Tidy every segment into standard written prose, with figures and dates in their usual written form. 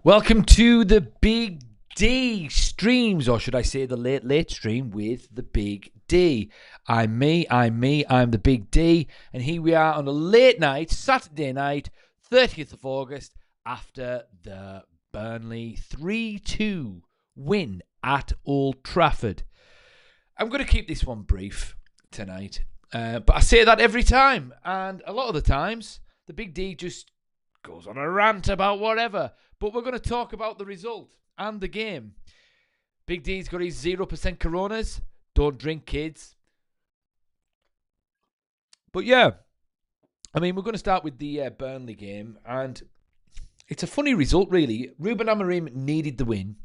Welcome to the Big D streams, or should I say the late stream with the Big D. I'm the Big D, and here we are on a late night, Saturday night, 30th of August, after the Burnley 3-2 win at Old Trafford. I'm going to keep this one brief tonight, but I say that every time, and a lot of the times, the Big D just goes on a rant about whatever. But we're going to talk about the result and the game. Big D's got his 0% Coronas. Don't drink, kids. But yeah, I mean, we're going to start with the Burnley game. And it's a funny result, really. Ruben Amorim needed the win.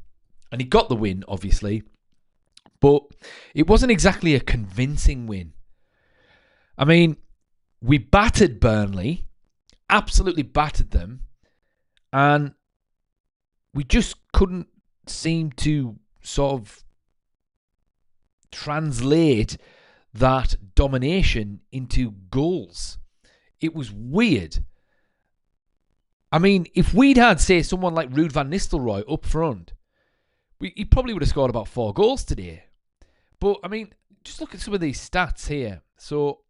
And he got the win, obviously. But it wasn't exactly a convincing win. I mean, we battered Burnley. Absolutely battered them. And we just couldn't seem to sort of translate that domination into goals. It was weird. I mean, if we'd had, say, someone like Ruud van Nistelrooy up front, he probably would have scored about 4 goals today. But, I mean, just look at some of these stats here. So,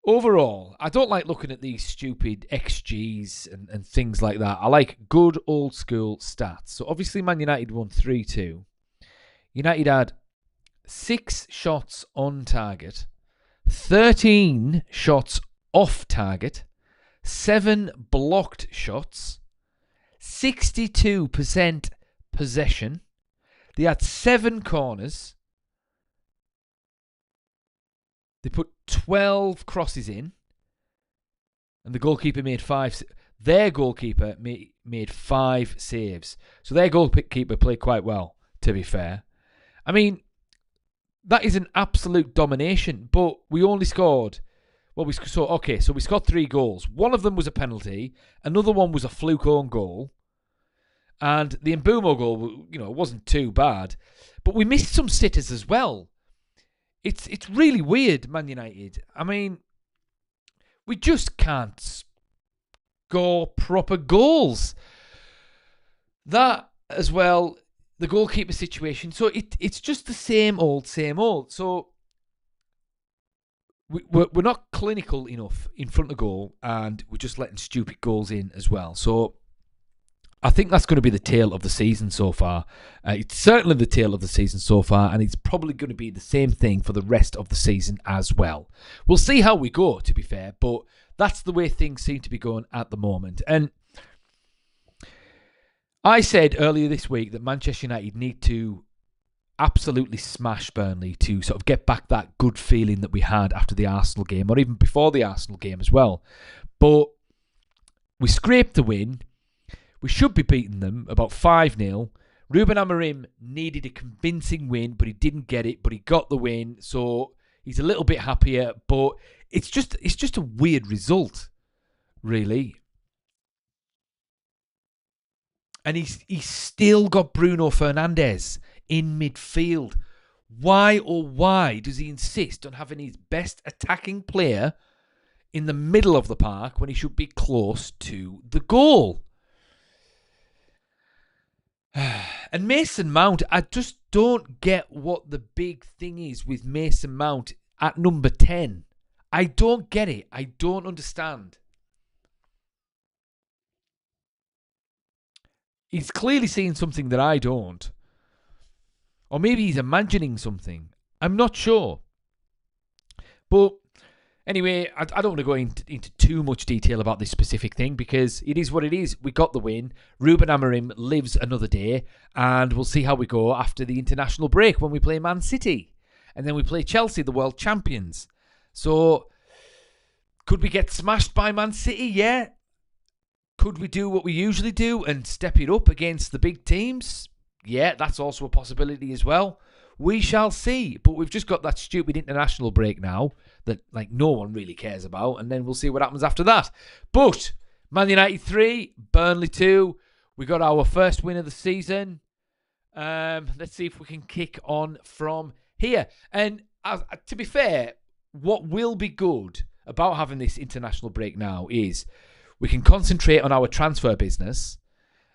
overall, I don't like looking at these stupid XGs and things like that. I like good old school stats. So obviously Man United won 3-2. United had 6 shots on target, 13 shots off target, 7 blocked shots, 62% possession. They had 7 corners. They put 12 crosses in, and the goalkeeper made 5. Their goalkeeper made 5 saves. So their goalkeeper played quite well, to be fair. I mean, that is an absolute domination, but we only scored... Well, we scored 3 goals. One of them was a penalty. Another one was a fluke own goal. And the Mbumo goal, wasn't too bad. But we missed some sitters as well. It's really weird, Man United. I mean, we just can't score proper goals. That, as well, the goalkeeper situation. So it's just the same old. So we're not clinical enough in front of goal, and we're just letting stupid goals in as well. So I think that's going to be the tale of the season so far. It's certainly the tale of the season so far, and it's probably going to be the same thing for the rest of the season as well. We'll see how we go, to be fair, but that's the way things seem to be going at the moment. And I said earlier this week that Manchester United need to absolutely smash Burnley to sort of get back that good feeling that we had after the Arsenal game, or even before the Arsenal game as well. But we scraped the win. We should be beating them about 5-0. Ruben Amorim needed a convincing win, but he didn't get it, but he got the win, so he's a little bit happier, but it's just a weird result, really. And he's still got Bruno Fernandes in midfield. Why does he insist on having his best attacking player in the middle of the park when he should be close to the goal? And Mason Mount, I just don't get what the big thing is with Mason Mount at number 10. I don't get it. I don't understand. He's clearly seeing something that I don't. Or maybe he's imagining something. I'm not sure. But anyway, I don't want to go into too much detail about this specific thing because it is what it is. We got the win. Ruben Amorim lives another day, and we'll see how we go after the international break when we play Man City. And then we play Chelsea, the world champions. So, could we get smashed by Man City? Yeah. Could we do what we usually do and step it up against the big teams? Yeah, that's also a possibility as well. We shall see. But we've just got that stupid international break now that no one really cares about. And then we'll see what happens after that. But Man United 3, Burnley 2. We got our first win of the season. Let's see if we can kick on from here. And to be fair, what will be good about having this international break now is we can concentrate on our transfer business,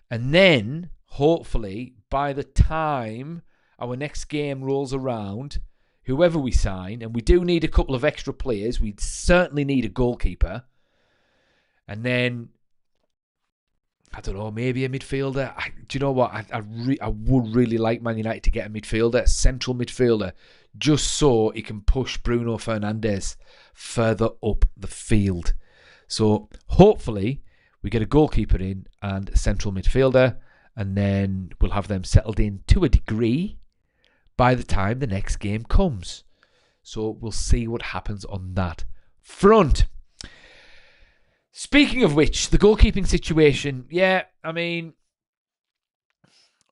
and then hopefully by the time our next game rolls around, whoever we sign, and we do need a couple of extra players, we certainly need a goalkeeper, and then I don't know, maybe a midfielder. Do you know what? I would really like Man United to get a midfielder, a central midfielder, just so he can push Bruno Fernandes further up the field. So hopefully we get a goalkeeper in and a central midfielder, and then we'll have them settled in to a degree by the time the next game comes. So we'll see what happens on that front. Speaking of which, the goalkeeping situation,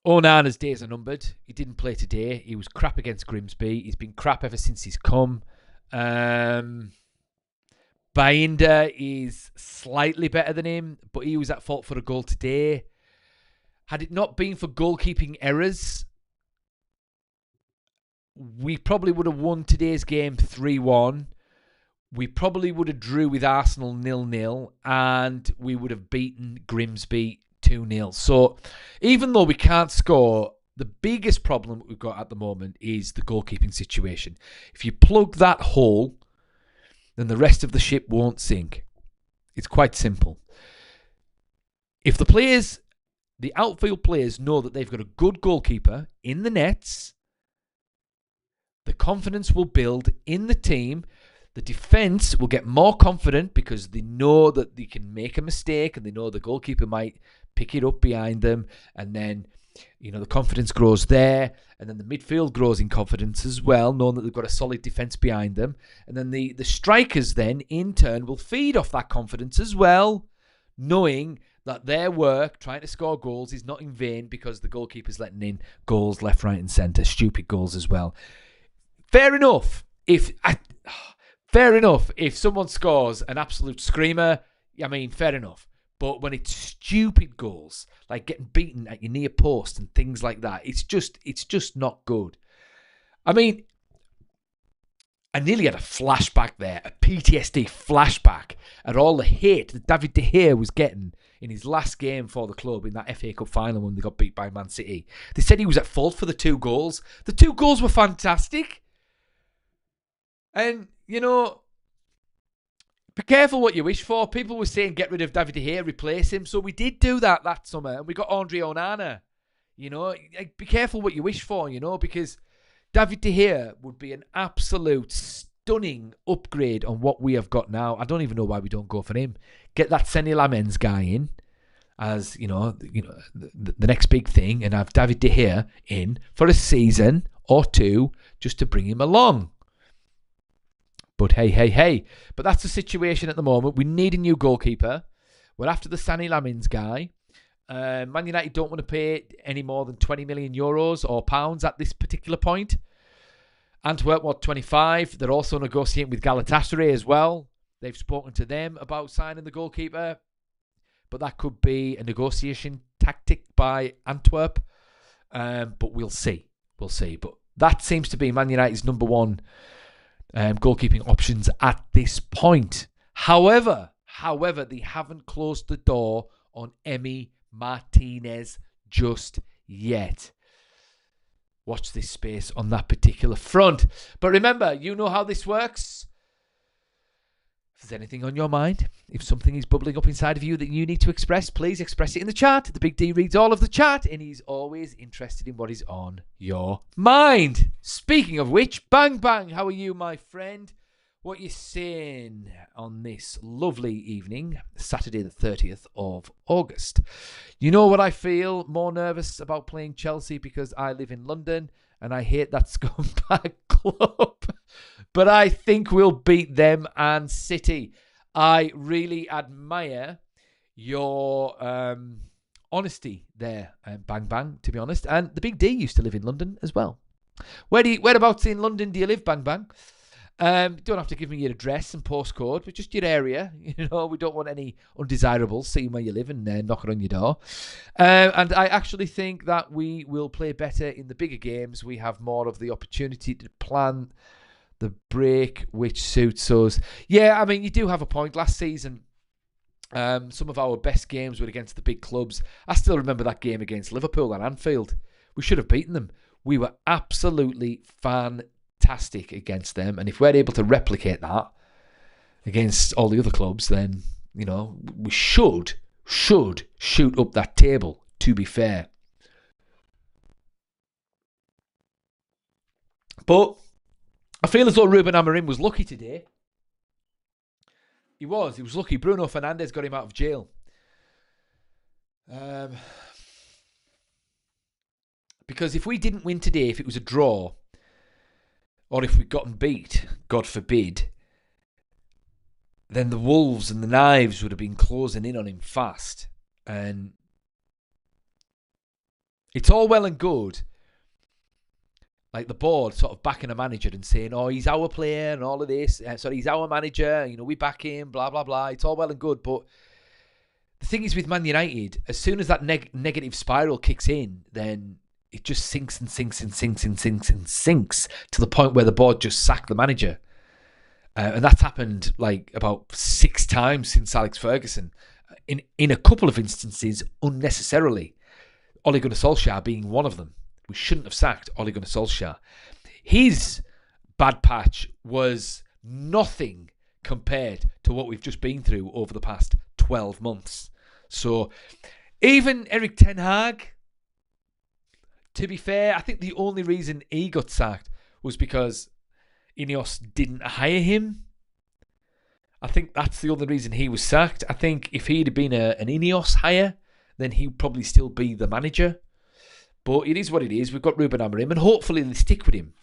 Onana's days are numbered. He didn't play today. He was crap against Grimsby. He's been crap ever since he's come. Bainda is slightly better than him, but he was at fault for a goal today. Had it not been for goalkeeping errors, we probably would have won today's game 3-1. We probably would have drew with Arsenal 0-0, and we would have beaten Grimsby 2-0. So even though we can't score, the biggest problem we've got at the moment is the goalkeeping situation. If you plug that hole, then the rest of the ship won't sink. It's quite simple. If the outfield players know that they've got a good goalkeeper in the nets, the confidence will build in the team. The defence will get more confident because they know that they can make a mistake and they know the goalkeeper might pick it up behind them, and then the confidence grows there, and then the midfield grows in confidence as well, knowing that they've got a solid defence behind them, and then the strikers then in turn will feed off that confidence as well, knowing that their work trying to score goals is not in vain because the goalkeeper's letting in goals left, right and centre, stupid goals as well. Fair enough if someone scores an absolute screamer, fair enough. But when it's stupid goals, like getting beaten at your near post and things like that, it's just not good. I nearly had a flashback there, a PTSD flashback at all the hate that David De Gea was getting in his last game for the club in that FA Cup final when they got beat by Man City. They said he was at fault for the 2 goals. The 2 goals were fantastic. And, be careful what you wish for. People were saying get rid of David De Gea, replace him. So we did do that summer, and we got Andre Onana. Be careful what you wish for, because David De Gea would be an absolute stunning upgrade on what we have got now. I don't even know why we don't go for him. Get that Senny Lamens guy in as, the next big thing, and have David De Gea in for a season or 2 just to bring him along. But hey. But that's the situation at the moment. We need a new goalkeeper. We're after the Senny Lamens guy. Man United don't want to pay any more than 20 million euros or pounds at this particular point. Antwerp, 25. They're also negotiating with Galatasaray as well. They've spoken to them about signing the goalkeeper. But that could be a negotiation tactic by Antwerp. But we'll see. But that seems to be Man United's number one goalkeeping options at this point. However, they haven't closed the door on Emi Martinez just yet. Watch this space on that particular front. But remember, you know how this works. If there's anything on your mind, if something is bubbling up inside of you that you need to express, please express it in the chat. The Big D reads all of the chat, and he's always interested in what is on your mind. Speaking of which, Bang Bang, how are you, my friend? What you saying on this lovely evening, Saturday the 30th of August? You know what I feel more nervous about playing Chelsea because I live in London and I hate that scumbag club. But I think we'll beat them and City. I really admire your honesty there, Bang Bang, to be honest. And the Big D used to live in London as well. Whereabouts in London do you live, Bang Bang? You don't have to give me your address and postcode, but just your area. We don't want any undesirables seeing where you live and knocking on your door. And I actually think that we will play better in the bigger games. We have more of the opportunity to plan the break which suits us. Yeah, you do have a point. Last season, Some of our best games were against the big clubs. I still remember that game against Liverpool at Anfield. We should have beaten them. We were absolutely fantastic against them. And if we're able to replicate that against all the other clubs, then, you know, we should shoot up that table, to be fair. But I feel as though Ruben Amorim was lucky today. He was lucky. Bruno Fernandes got him out of jail. Because if we didn't win today, if it was a draw, or if we'd gotten beat, God forbid, then the wolves and the knives would have been closing in on him fast. And it's all well and good, like the board sort of backing a manager and saying, oh, he's our player and all of this. He's our manager. You know, we back him, blah, blah, blah. It's all well and good. But the thing is with Man United, as soon as that negative spiral kicks in, then it just sinks and sinks and sinks and sinks and sinks to the point where the board just sacked the manager. And that's happened like about 6 times since Alex Ferguson. In a couple of instances, unnecessarily. Ole Gunnar Solskjaer being one of them. We shouldn't have sacked Ole Gunnar Solskjaer. His bad patch was nothing compared to what we've just been through over the past 12 months. So even Erik ten Hag, to be fair, I think the only reason he got sacked was because Ineos didn't hire him. I think that's the only reason he was sacked. I think if he'd have been an Ineos hire, then he'd probably still be the manager. But it is what it is. We've got Ruben Amorim, and hopefully they stick with him.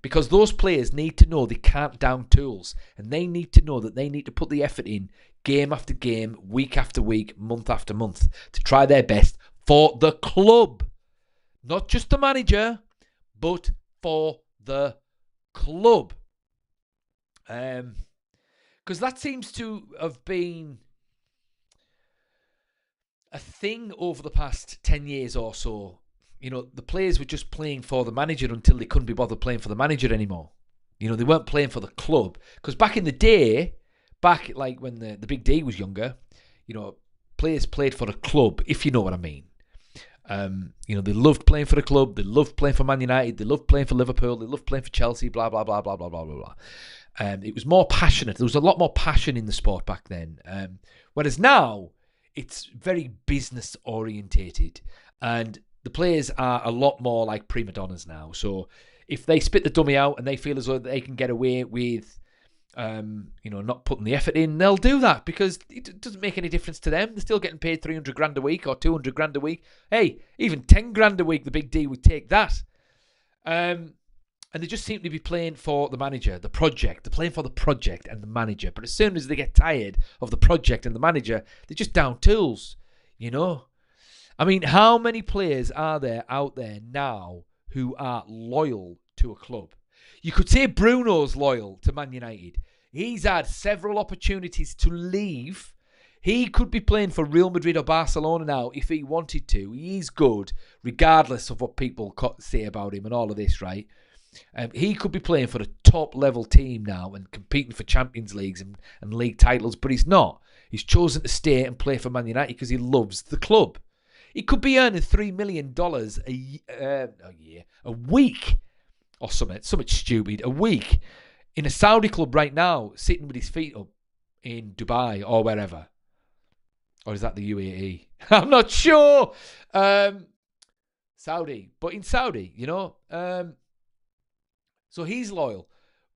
Because those players need to know they can't down tools. And they need to know that they need to put the effort in game after game, week after week, month after month to try their best for the club. Not just the manager, but for the club. Because that seems to have been a thing over the past 10 years or so. You know, the players were just playing for the manager until they couldn't be bothered playing for the manager anymore. You know, they weren't playing for the club. Because back in the day, back like when the Big D was younger, you know, players played for the club, if you know what I mean. You know, they loved playing for the club. They loved playing for Man United. They loved playing for Liverpool. They loved playing for Chelsea, blah, blah, blah, blah, blah, blah, blah, blah. It was more passionate. There was a lot more passion in the sport back then. Whereas now, it's very business orientated. And the players are a lot more like prima donnas now. So if they spit the dummy out and they feel as though they can get away with, you know, not putting the effort in, they'll do that because it doesn't make any difference to them. They're still getting paid 300 grand a week or 200 grand a week. Hey, even 10 grand a week, the Big D would take that. And they just seem to be playing for the manager, the project. They're playing for the project and the manager. But as soon as they get tired of the project and the manager, they're just down tools, you know. I mean, how many players are there out there now who are loyal to a club? You could say Bruno's loyal to Man United. He's had several opportunities to leave. He could be playing for Real Madrid or Barcelona now if he wanted to. He's good, regardless of what people say about him and all of this, right? He could be playing for a top-level team now and competing for Champions Leagues and league titles, but he's not. He's chosen to stay and play for Man United because he loves the club. He could be earning $3 million a week or something stupid, a week in a Saudi club right now, sitting with his feet up in Dubai or wherever. Or is that the UAE? I'm not sure. Saudi. But in Saudi, you know. So he's loyal.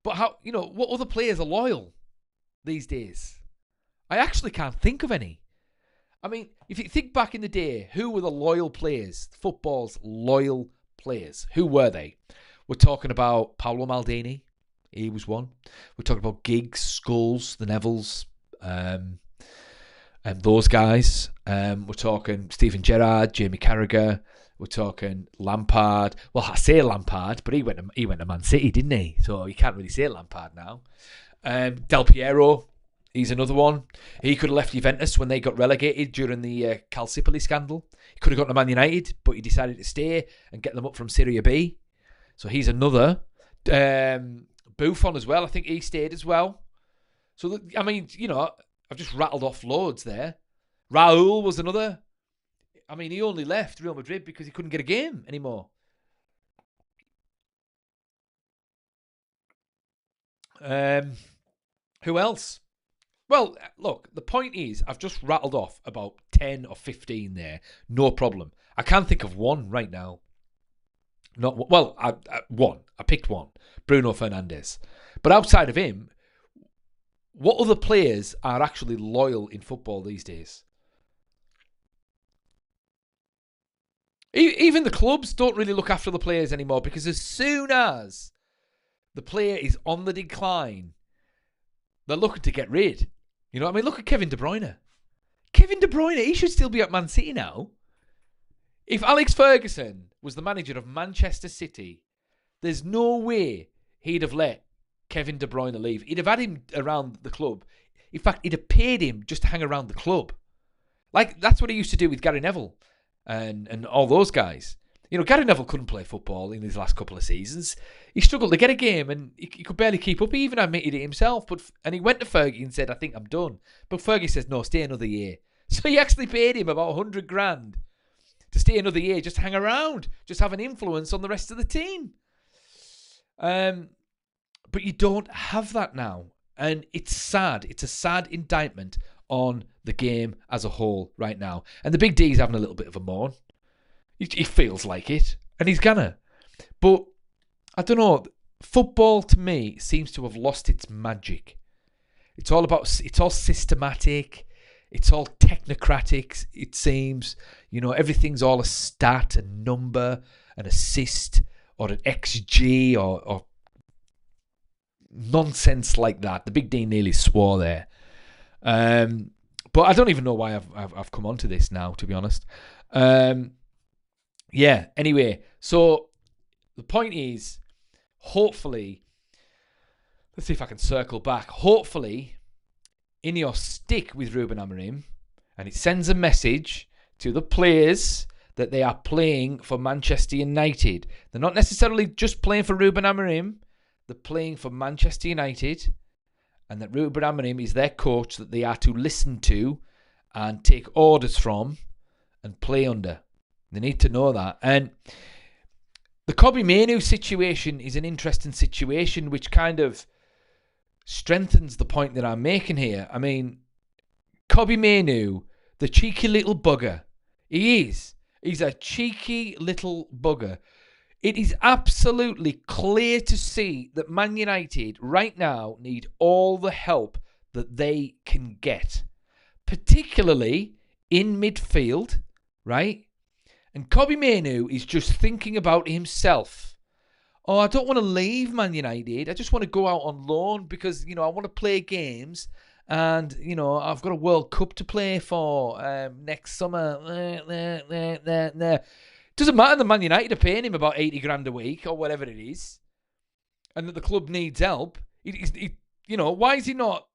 But how, you know, what other players are loyal these days? I actually can't think of any. I mean, if you think back in the day, who were the loyal players? Football's loyal players. Who were they? We're talking about Paolo Maldini. He was one. We're talking about Giggs, Scholes, the Nevilles, and those guys. We're talking Steven Gerrard, Jamie Carragher. We're talking Lampard. Well, I say Lampard, but he went to Man City, didn't he? So you can't really say Lampard now. Del Piero. He's another one. He could have left Juventus when they got relegated during the Calciopoli scandal. He could have gone to Man United, but he decided to stay and get them up from Serie B. So he's another. Buffon as well. I think he stayed as well. So, I mean, you know, I've just rattled off loads there. Raul was another. I mean, he only left Real Madrid because he couldn't get a game anymore. Who else? Well, look, the point is, I've just rattled off about 10 or 15 there. No problem. I can't think of one right now. One. I picked one. Bruno Fernandes. But outside of him, what other players are actually loyal in football these days? Even the clubs don't really look after the players anymore, because as soon as the player is on the decline, they're looking to get rid. You know what I mean? Look at Kevin De Bruyne. Kevin De Bruyne, he should still be at Man City now. If Alex Ferguson was the manager of Manchester City, there's no way he'd have let Kevin De Bruyne leave. He'd have had him around the club. In fact, he'd have paid him just to hang around the club. Like, that's what he used to do with Gary Neville and all those guys. You know, Gary Neville couldn't play football in his last couple of seasons. He struggled to get a game, and he could barely keep up. He even admitted it himself. And he went to Fergie and said, I think I'm done. But Fergie says, no, stay another year. So he actually paid him about 100 grand to stay another year, just hang around, just have an influence on the rest of the team. But you don't have that now. And it's sad. It's a sad indictment on the game as a whole right now. And the Big D's having a little bit of a moan. He feels like it. And he's gonna. But, I don't know. Football, to me, seems to have lost its magic. It's all systematic. It's all technocratic, it seems. You know, everything's all a stat, a number, an assist, or an XG, or nonsense like that. The Big D nearly swore there. But I don't even know why I've come onto this now, to be honest. Yeah, anyway, so the point is, hopefully, let's see if I can circle back. Hopefully, Ineos stick with Ruben Amorim, and it sends a message to the players that they are playing for Manchester United. They're not necessarily just playing for Ruben Amorim, they're playing for Manchester United, and that Ruben Amorim is their coach that they are to listen to and take orders from and play under. They need to know that. And the Kobbie Mainoo situation is an interesting situation, which kind of strengthens the point that I'm making here. I mean, Kobbie Mainoo, the cheeky little bugger, he is. He's a cheeky little bugger. It is absolutely clear to see that Man United right now need all the help that they can get, particularly in midfield, right? And Kobbie Mainoo is just thinking about himself. Oh, I don't want to leave Man United. I just want to go out on loan because, you know, I want to play games. And, you know, I've got a World Cup to play for next summer. Doesn't matter that Man United are paying him about 80 grand a week or whatever it is. And that the club needs help. You know, why is he not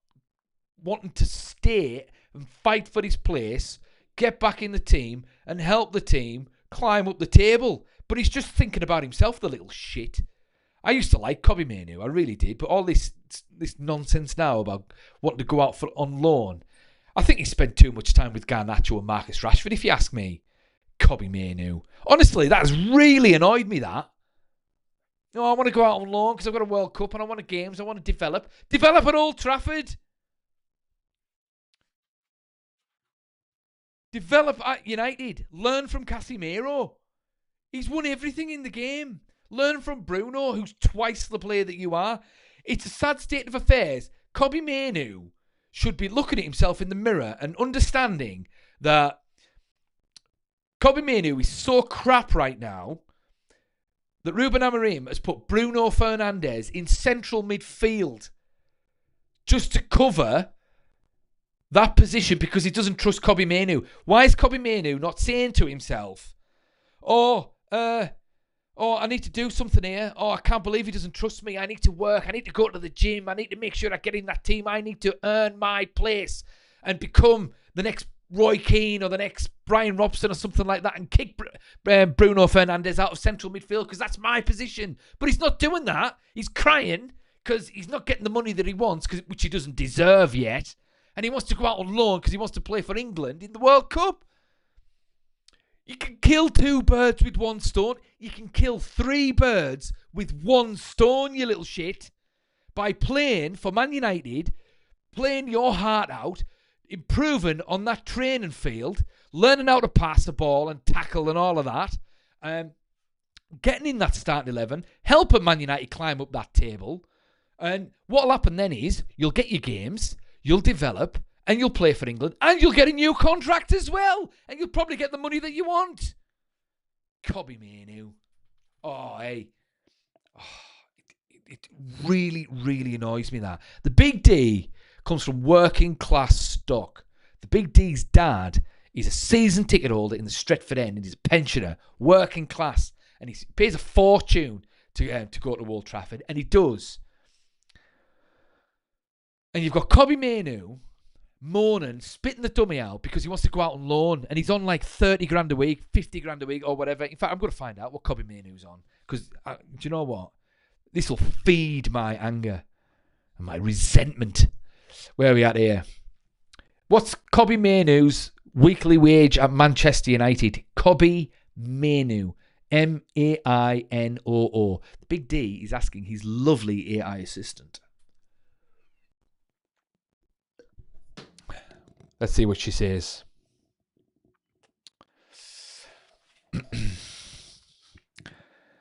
wanting to stay and fight for his place, get back in the team and help the team climb up the table? But he's just thinking about himself, the little shit. I used to like Kobbie Mainoo, I really did. But all this nonsense now about wanting to go out on loan, I think he spent too much time with Garnacho and Marcus Rashford, if you ask me. Kobbie Mainoo. Honestly, that has really annoyed me, that. No, I want to go out on loan because I've got a World Cup and I want games. I want to develop. Develop at Old Trafford. Develop at United. Learn from Casemiro. He's won everything in the game. Learn from Bruno, who's twice the player that you are. It's a sad state of affairs. Kobbie Mainoo should be looking at himself in the mirror and understanding that Kobbie Mainoo is so crap right now that Ruben Amorim has put Bruno Fernandes in central midfield just to cover that position because he doesn't trust Kobbie Mainoo. Why is Kobbie Mainoo not saying to himself, oh, I need to do something here. Oh, I can't believe he doesn't trust me. I need to work. I need to go to the gym. I need to make sure I get in that team. I need to earn my place and become the next Roy Keane or the next Brian Robson or something like that and kick Bruno Fernandes out of central midfield because that's my position. But he's not doing that. He's crying because he's not getting the money that he wants, which he doesn't deserve yet. and he wants to go out on loan because he wants to play for England in the World Cup. You can kill 2 birds with 1 stone. You can kill 3 birds with 1 stone, you little shit, by playing for Man United, playing your heart out, improving on that training field, learning how to pass the ball and tackle and all of that, getting in that starting 11, helping Man United climb up that table. And what'll happen then is you'll get your games, you'll develop, and you'll play for England, and you'll get a new contract as well, and you'll probably get the money that you want. Kobbie Mainoo. Oh, hey. Oh, it really, really annoys me that. The Big D comes from working class stock. The Big D's dad is a season ticket holder in the Stretford End, and he's a pensioner, working class, and he pays a fortune to go to Old Trafford, and he does. And you've got Kobbie Mainoo moaning, spitting the dummy out because he wants to go out on loan, and he's on like 30 grand a week, 50 grand a week, or whatever. In fact, I'm going to find out what Kobbie Mainoo's on, because do you know what? This will feed my anger and my resentment. Where are we at here? What's Kobbie Mainoo's weekly wage at Manchester United? Kobbie Mainoo. Mainoo. The Big D is asking his lovely AI assistant. Let's see what she says.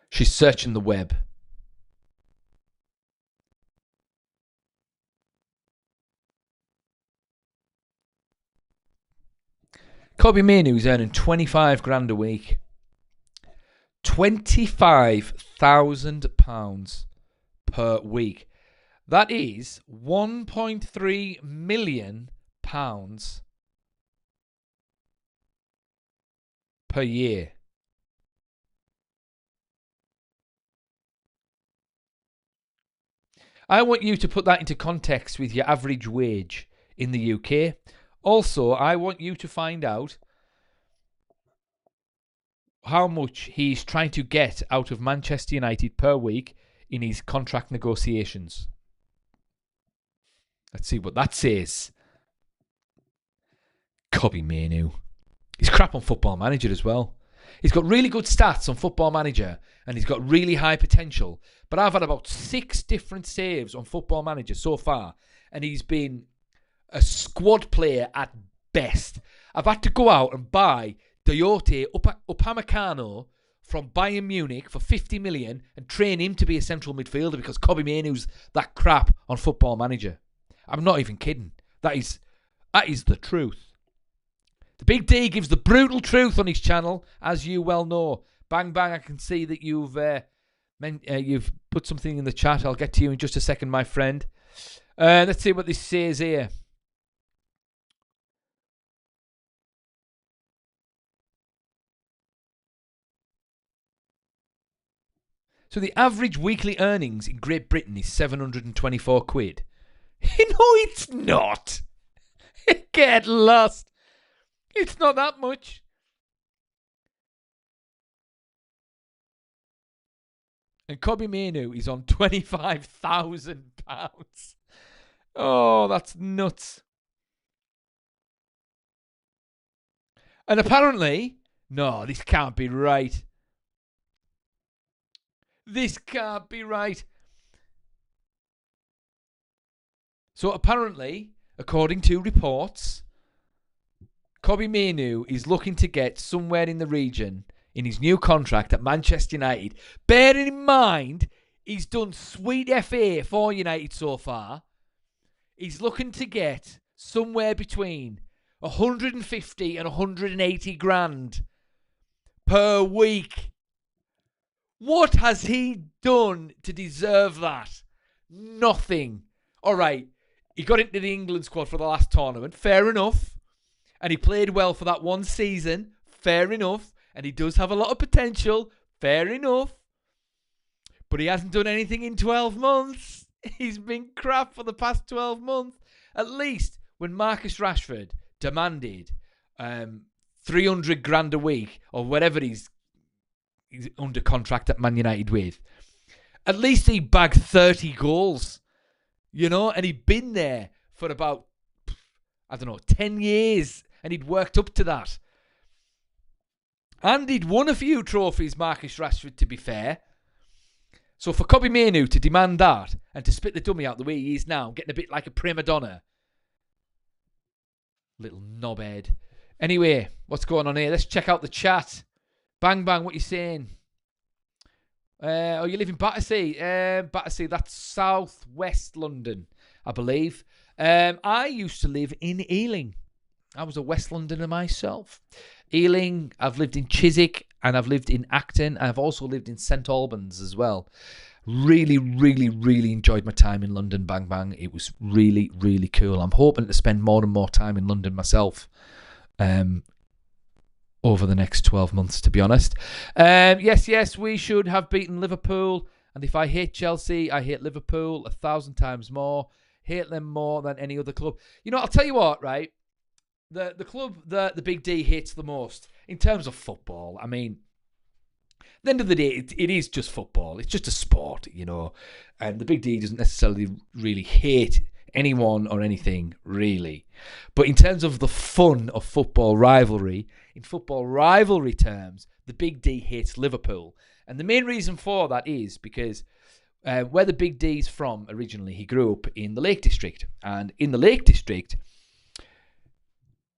She's searching the web. Kobbie Mainoo's earning 25 grand a week. £25,000 per week. That is £1.3 million per year. I want you to put that into context with your average wage in the UK. Also, I want you to find out how much he's trying to get out of Manchester United per week in his contract negotiations. Let's see what that says. Kobbie Mainoo. He's crap on Football Manager as well. He's got really good stats on Football Manager, and he's got really high potential. But I've had about 6 different saves on Football Manager so far, and he's been a squad player at best. I've had to go out and buy Diote Upamecano from Bayern Munich for 50 million and train him to be a central midfielder because Kobbie Mainoo's that crap on Football Manager. I'm not even kidding. That is the truth. The Big D gives the brutal truth on his channel, as you well know. Bang bang! I can see that you've put something in the chat. I'll get to you in just a second, my friend. Let's see what this says here. So the average weekly earnings in Great Britain is 724 quid. No, it's not. Get lost. It's not that much. And Kobbie Mainoo is on £25,000. Oh, that's nuts. And apparently, no, this can't be right. This can't be right. So apparently, according to reports, Kobbie Mainoo is looking to get somewhere in the region in his new contract at Manchester United. Bearing in mind, he's done sweet FA for United so far. He's looking to get somewhere between 150 and 180 grand per week. What has he done to deserve that? Nothing. All right, he got into the England squad for the last tournament. Fair enough. And he played well for that one season. Fair enough. And he does have a lot of potential. Fair enough. But he hasn't done anything in 12 months. He's been crap for the past 12 months. At least when Marcus Rashford demanded 300 grand a week or whatever he's under contract at Man United with, at least he bagged 30 goals, you know, and he'd been there for about I don't know, 10 years, and he'd worked up to that. And he'd won a few trophies, Marcus Rashford, to be fair. So for Kobbie Mainoo to demand that and to spit the dummy out the way he is now, getting a bit like a prima donna. Little knobhead. Anyway, what's going on here? Let's check out the chat. Bang, bang, what you saying? You live in Battersea. Battersea, that's southwest London, I believe. I used to live in Ealing. I was a West Londoner myself. Ealing, I've lived in Chiswick, and I've lived in Acton. I've also lived in St Albans as well. Really, really, really enjoyed my time in London, bang, bang. It was really, really cool. I'm hoping to spend more and more time in London myself over the next 12 months, to be honest. Yes, we should have beaten Liverpool. And if I hate Chelsea, I hate Liverpool 1,000 times more. Hate them more than any other club. You know, I'll tell you what, right? The club that the Big D hates the most in terms of football, I mean, at the end of the day, it is just football. It's just a sport, you know. And the Big D doesn't necessarily really hate anyone or anything, really. But in terms of the fun of football rivalry, in football rivalry terms, the Big D hates Liverpool. And the main reason for that is because where the Big D's from originally, he grew up in the Lake District. And in the Lake District,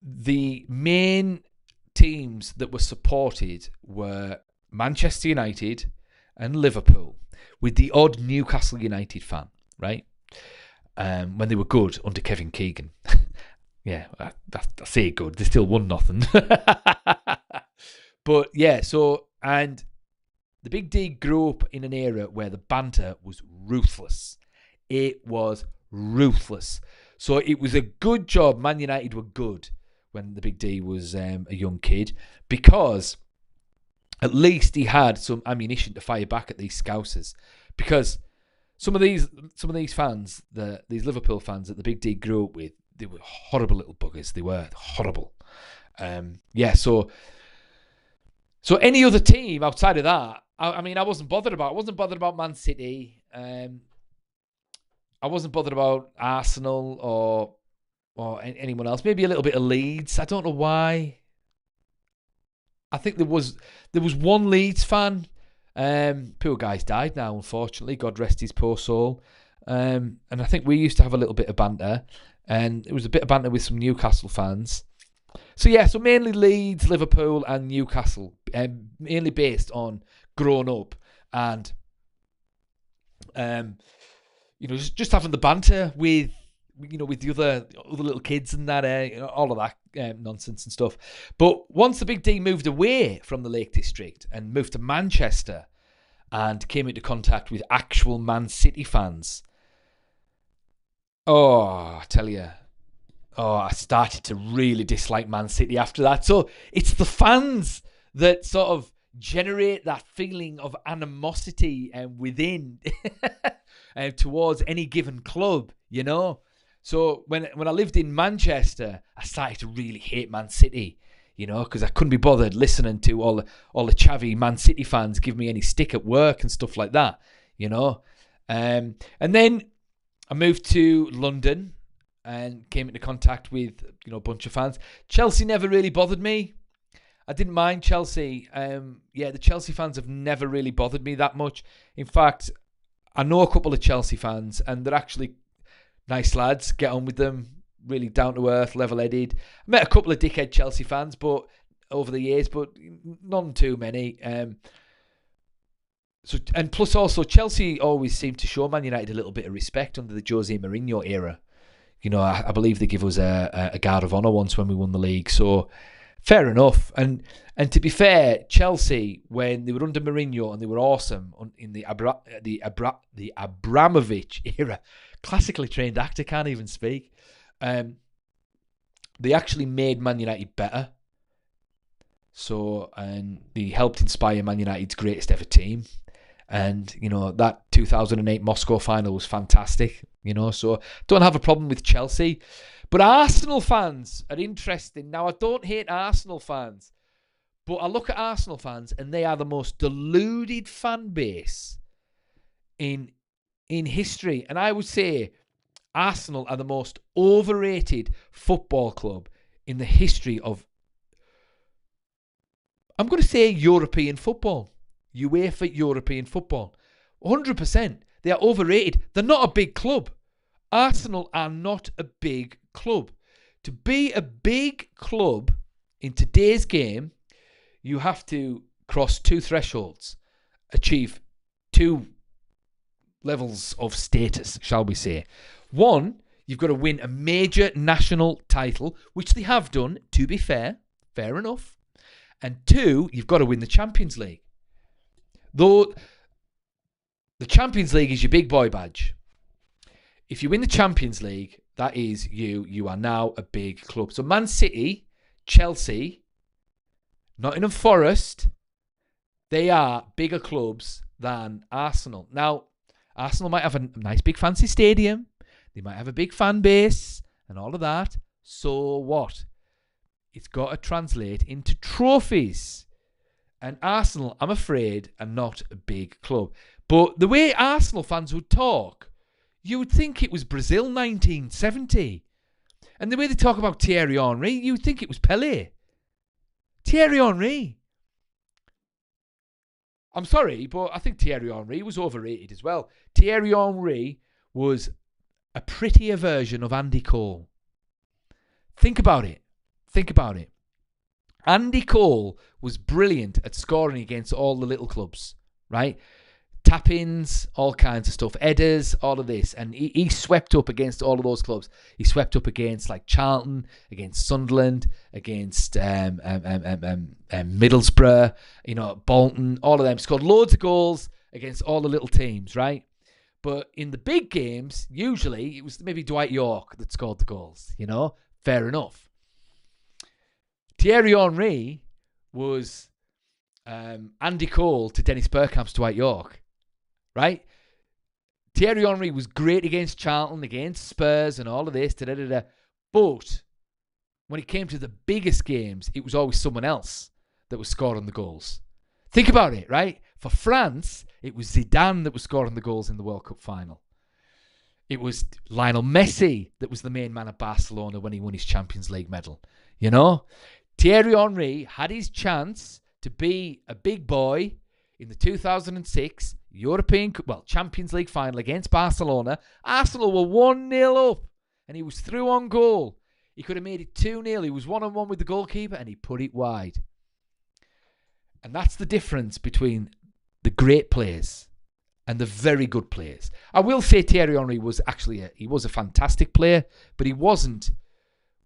the main teams that were supported were Manchester United and Liverpool, with the odd Newcastle United fan, right? When they were good under Kevin Keegan. Yeah, I say good. They still won nothing. But yeah, and the Big D grew up in an era where the banter was ruthless. It was ruthless. So it was a good job Man United were good when the Big D was a young kid, because at least he had some ammunition to fire back at these Scousers. Because some of these fans, these Liverpool fans that the Big D grew up with, they were horrible little buggers. They were horrible. So any other team outside of that, I mean, I wasn't bothered about. I wasn't bothered about Man City. I wasn't bothered about Arsenal or anyone else. Maybe a little bit of Leeds. I don't know why. I think there was one Leeds fan. Poor guy's died now, unfortunately. God rest his poor soul. And I think we used to have a little bit of banter. And it was a bit of banter with some Newcastle fans. So mainly Leeds, Liverpool and Newcastle. Mainly based on growing up and just having the banter with the other little kids and that, all of that nonsense and stuff. But once the Big D moved away from the Lake District and moved to Manchester and came into contact with actual Man City fans, I tell you, I started to really dislike Man City after that. So it's the fans that sort of generate that feeling of animosity within towards any given club, you know. So when I lived in Manchester, I started to really hate Man City, you know, because I couldn't be bothered listening to all the chavvy Man City fans give me any stick at work and stuff like that, you know. And then I moved to London and came into contact with a bunch of fans. Chelsea never really bothered me. I didn't mind Chelsea. The Chelsea fans have never really bothered me that much. In fact, I know a couple of Chelsea fans, and they're actually nice lads. Get on with them. Really down to earth, level-headed. I met a couple of dickhead Chelsea fans, but over the years, but none too many. Plus also Chelsea always seemed to show Man United a little bit of respect under the Jose Mourinho era. You know, I believe they give us a guard of honour once when we won the league. So fair enough. And to be fair, Chelsea, when they were under Mourinho and they were awesome in the Abramovich era, classically trained actor, can't even speak. They actually made Man United better. So, and they helped inspire Man United's greatest ever team. And, that 2008 Moscow final was fantastic, so don't have a problem with Chelsea. But Arsenal fans are interesting. Now, I don't hate Arsenal fans, but I look at Arsenal fans and they are the most deluded fan base in history. And I would say Arsenal are the most overrated football club in the history of, I'm going to say, European football. UEFA European football. 100%. They are overrated. They're not a big club. Arsenal are not a big club. To be a big club in today's game, you have to cross two thresholds, achieve two levels of status, shall we say. One, you've got to win a major national title, which they have done, to be fair enough. And two, you've got to win the Champions League. Though the Champions League is your big boy badge. If you win the Champions League, that is you are now a big club. So Man City, Chelsea, Nottingham Forest, they are bigger clubs than Arsenal. Now, Arsenal might have a nice big fancy stadium. They might have a big fan base and all of that. So what? It's got to translate into trophies. And Arsenal, I'm afraid, are not a big club. But the way Arsenal fans would talk, you would think it was Brazil 1970. And the way they talk about Thierry Henry, you would think it was Pelé. Thierry Henry. I'm sorry, but I think Thierry Henry was overrated as well. Thierry Henry was a prettier version of Andy Cole. Think about it. Andy Cole was brilliant at scoring against all the little clubs, right? Tap-ins, all kinds of stuff, headers, all of this. And he swept up against all of those clubs. He swept up against like Charlton, against Sunderland, against Middlesbrough, Bolton, all of them. Scored loads of goals against all the little teams, right? But in the big games, usually it was maybe Dwight York that scored the goals, Fair enough. Thierry Henry was Andy Cole to Dennis Bergkamp's Dwight York, right? Thierry Henry was great against Charlton, against Spurs and all of this, but when it came to the biggest games, it was always someone else that was scoring the goals. Think about it, right? For France, it was Zidane that was scoring the goals in the World Cup final. It was Lionel Messi that was the main man at Barcelona when he won his Champions League medal. Thierry Henry had his chance to be a big boy in the 2006 Champions League final against Barcelona. Arsenal were 1-0 up and he was through on goal. He could have made it 2-0. He was 1-on-1 with the goalkeeper and he put it wide. And that's the difference between the great players and the very good players. I will say Thierry Henry was actually he was a fantastic player, but he wasn't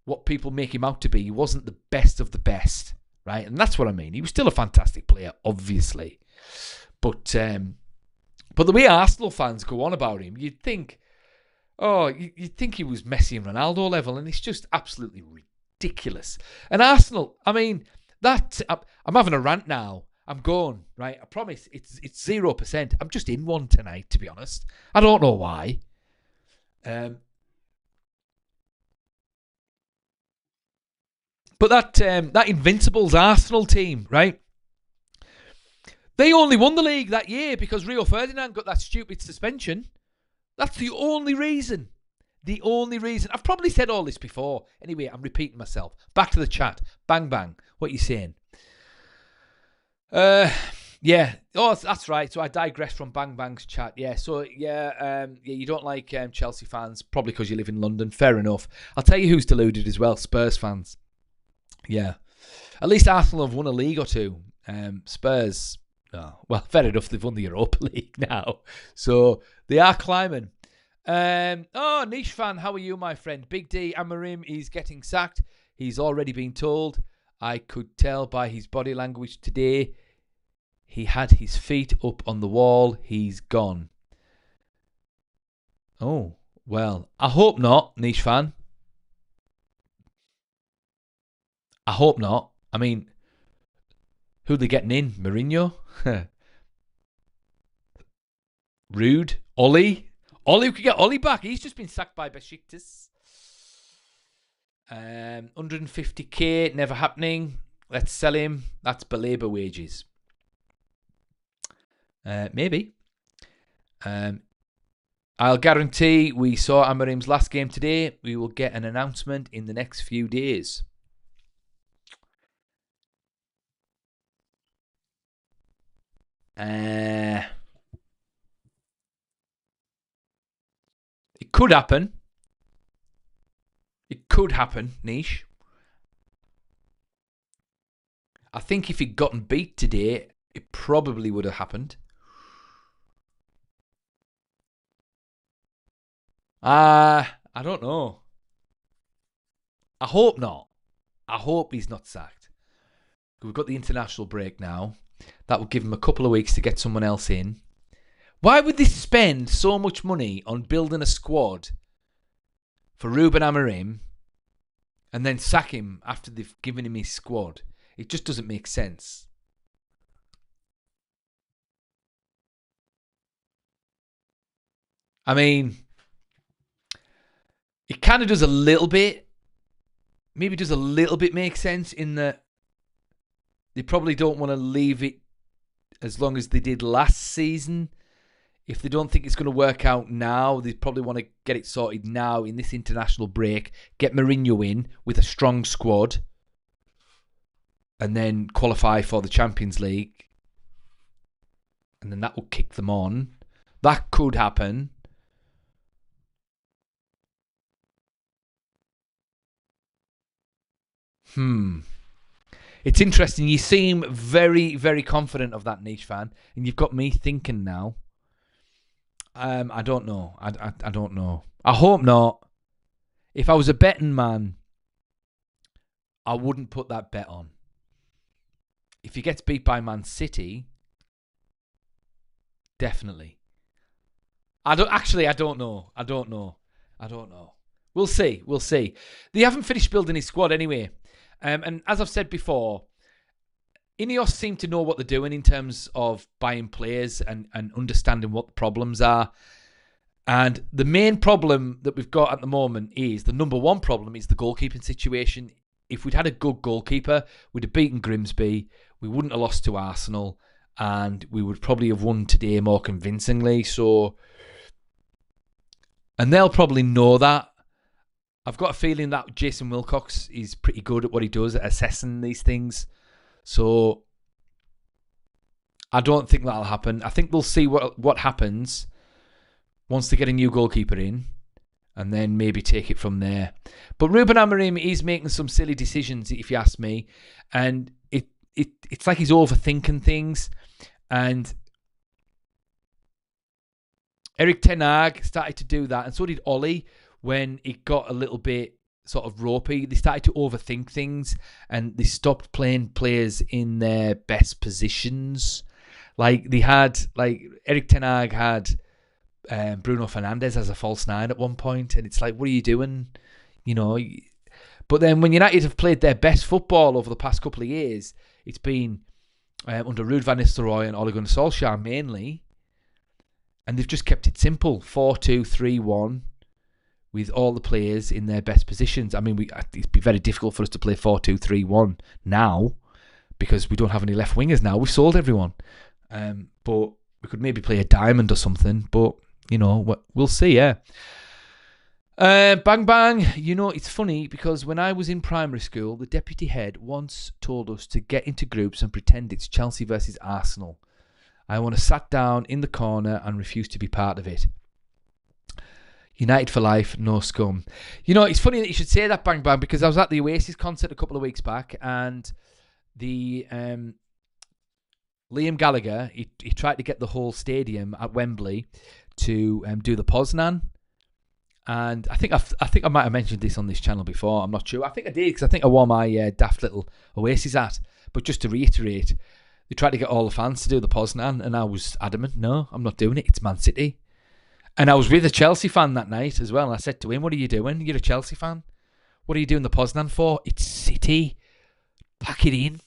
what people make him out to be. He wasn't the best of the best, right? And that's what I mean. He was still a fantastic player, obviously. But the way Arsenal fans go on about him, you'd think he was Messi and Ronaldo level, and it's just absolutely ridiculous. And Arsenal, I mean, I'm having a rant now. I'm going, right? I promise it's 0%. I'm just in one tonight, to be honest. I don't know why. But that Invincibles Arsenal team, right? They only won the league that year because Rio Ferdinand got that stupid suspension. That's the only reason. The only reason. I've probably said all this before. Anyway, I'm repeating myself. Back to the chat. Bang, bang. What are you saying? Yeah. Oh, that's right. So I digress from Bang Bang's chat. Yeah. So you don't like Chelsea fans probably because you live in London. Fair enough. I'll tell you who's deluded as well. Spurs fans. Yeah. At least Arsenal have won a league or two. Spurs. Oh, well, fair enough. They've won the Europa League now, so they are climbing. Niche fan, how are you, my friend? Big D Amorim is getting sacked. He's already been told. I could tell by his body language today. He had his feet up on the wall. He's gone. Oh, well, I hope not, niche fan. I hope not. I mean, who are they getting in? Mourinho? Rude? Ollie? We could get Ollie back. He's just been sacked by Besiktas. 150k, never happening. Let's sell him. That's Belabor wages. Maybe. I'll guarantee we saw Amorim's last game today. We will get an announcement in the next few days. It could happen. It could happen, Niche. I think if he'd gotten beat today, it probably would have happened. I don't know. I hope not. I hope he's not sacked. We've got the international break now. That will give him a couple of weeks to get someone else in. Why would they spend so much money on building a squad for Ruben Amorim and then sack him after they've given him his squad? It just doesn't make sense. I mean, it kind of does a little bit. Maybe does a little bit make sense in that they probably don't want to leave it as long as they did last season. If they don't think it's going to work out now, they probably want to get it sorted now in this international break, get Mourinho in with a strong squad, and then qualify for the Champions League. And then that will kick them on. That could happen. It's interesting. You seem very, very confident of that, Niche fan, and you've got me thinking now. I don't know. I don't know. I hope not. If I was a betting man, I wouldn't put that bet on. If he gets beat by Man City, definitely. I don't know. We'll see. They haven't finished building his squad anyway. And as I've said before, Ineos seem to know what they're doing in terms of buying players and understanding what the problems are. And the main problem that we've got at the moment is, the number one problem is the goalkeeping situation. If we'd had a good goalkeeper, we'd have beaten Grimsby, we wouldn't have lost to Arsenal, and we would probably have won today more convincingly. So, and they'll probably know that. I've got a feeling that Jason Wilcox is pretty good at what he does at assessing these things. So I don't think that'll happen. I think we'll see what happens once they get a new goalkeeper in, and then maybe take it from there. But Ruben Amorim is making some silly decisions, if you ask me, and it's like he's overthinking things. And Erik ten Hag started to do that, and so did Ollie. When it got a little bit sort of ropey, they started to overthink things, and they stopped playing players in their best positions. Like they had, like Erik ten Hag had Bruno Fernandes as a false nine at one point, and it's like, what are you doing? You know. But then when United have played their best football over the past couple of years, it's been under Ruud van Nistelrooy and Ole Gunnar Solskjaer mainly, and they've just kept it simple: 4-2-3-1. With all the players in their best positions. I mean, it'd be very difficult for us to play 4-2-3-1 now, because we don't have any left wingers now. We've sold everyone. But we could maybe play a diamond or something. But, you know, we'll see, yeah. Bang Bang. You know, it's funny because when I was in primary school, the deputy head once told us to get into groups and pretend it's Chelsea versus Arsenal. I want to sat down in the corner and refuse to be part of it. United for life, no scum. You know, it's funny that you should say that, Bang Bang, because I was at the Oasis concert a couple of weeks back, and the Liam Gallagher, he tried to get the whole stadium at Wembley to do the Poznan. And I think I might have mentioned this on this channel before. I'm not sure. I think I did, because I think I wore my daft little Oasis hat. But just to reiterate, they tried to get all the fans to do the Poznan, and I was adamant, no, I'm not doing it. It's Man City. And I was with a Chelsea fan that night as well. And I said to him, what are you doing? You're a Chelsea fan. What are you doing the Poznan for? It's City. Pack it in.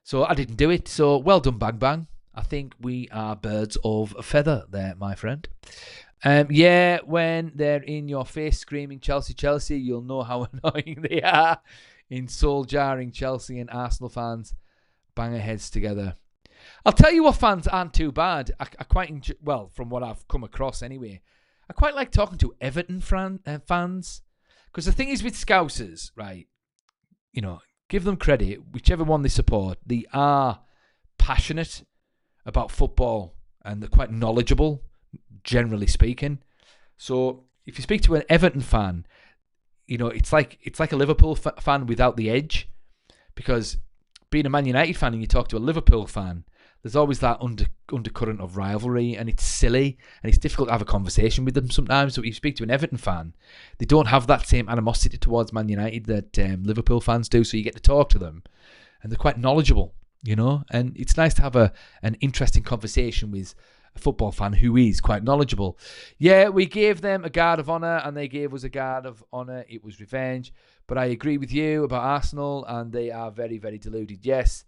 So I didn't do it. So well done, Bang Bang. I think we are birds of a feather there, my friend. Yeah, when they're in your face screaming Chelsea, Chelsea, you'll know how annoying they are. In soul-jarring Chelsea and Arsenal fans bang their heads together. I'll tell you what fans aren't too bad. I quite enjoy, well, from what I've come across anyway, I quite like talking to Everton fans. Because the thing is with Scousers, right, give them credit, whichever one they support, they are passionate about football and they're quite knowledgeable, generally speaking. So if you speak to an Everton fan, it's like a Liverpool fan without the edge. Because being a Man United fan and you talk to a Liverpool fan, there's always that undercurrent of rivalry, and it's silly, and it's difficult to have a conversation with them sometimes. So if you speak to an Everton fan, they don't have that same animosity towards Man United that Liverpool fans do, so you get to talk to them, and they're quite knowledgeable, and it's nice to have an interesting conversation with a football fan who is quite knowledgeable. Yeah, we gave them a guard of honour, and they gave us a guard of honour. It was revenge, but I agree with you about Arsenal, and they are very, very deluded. Yes.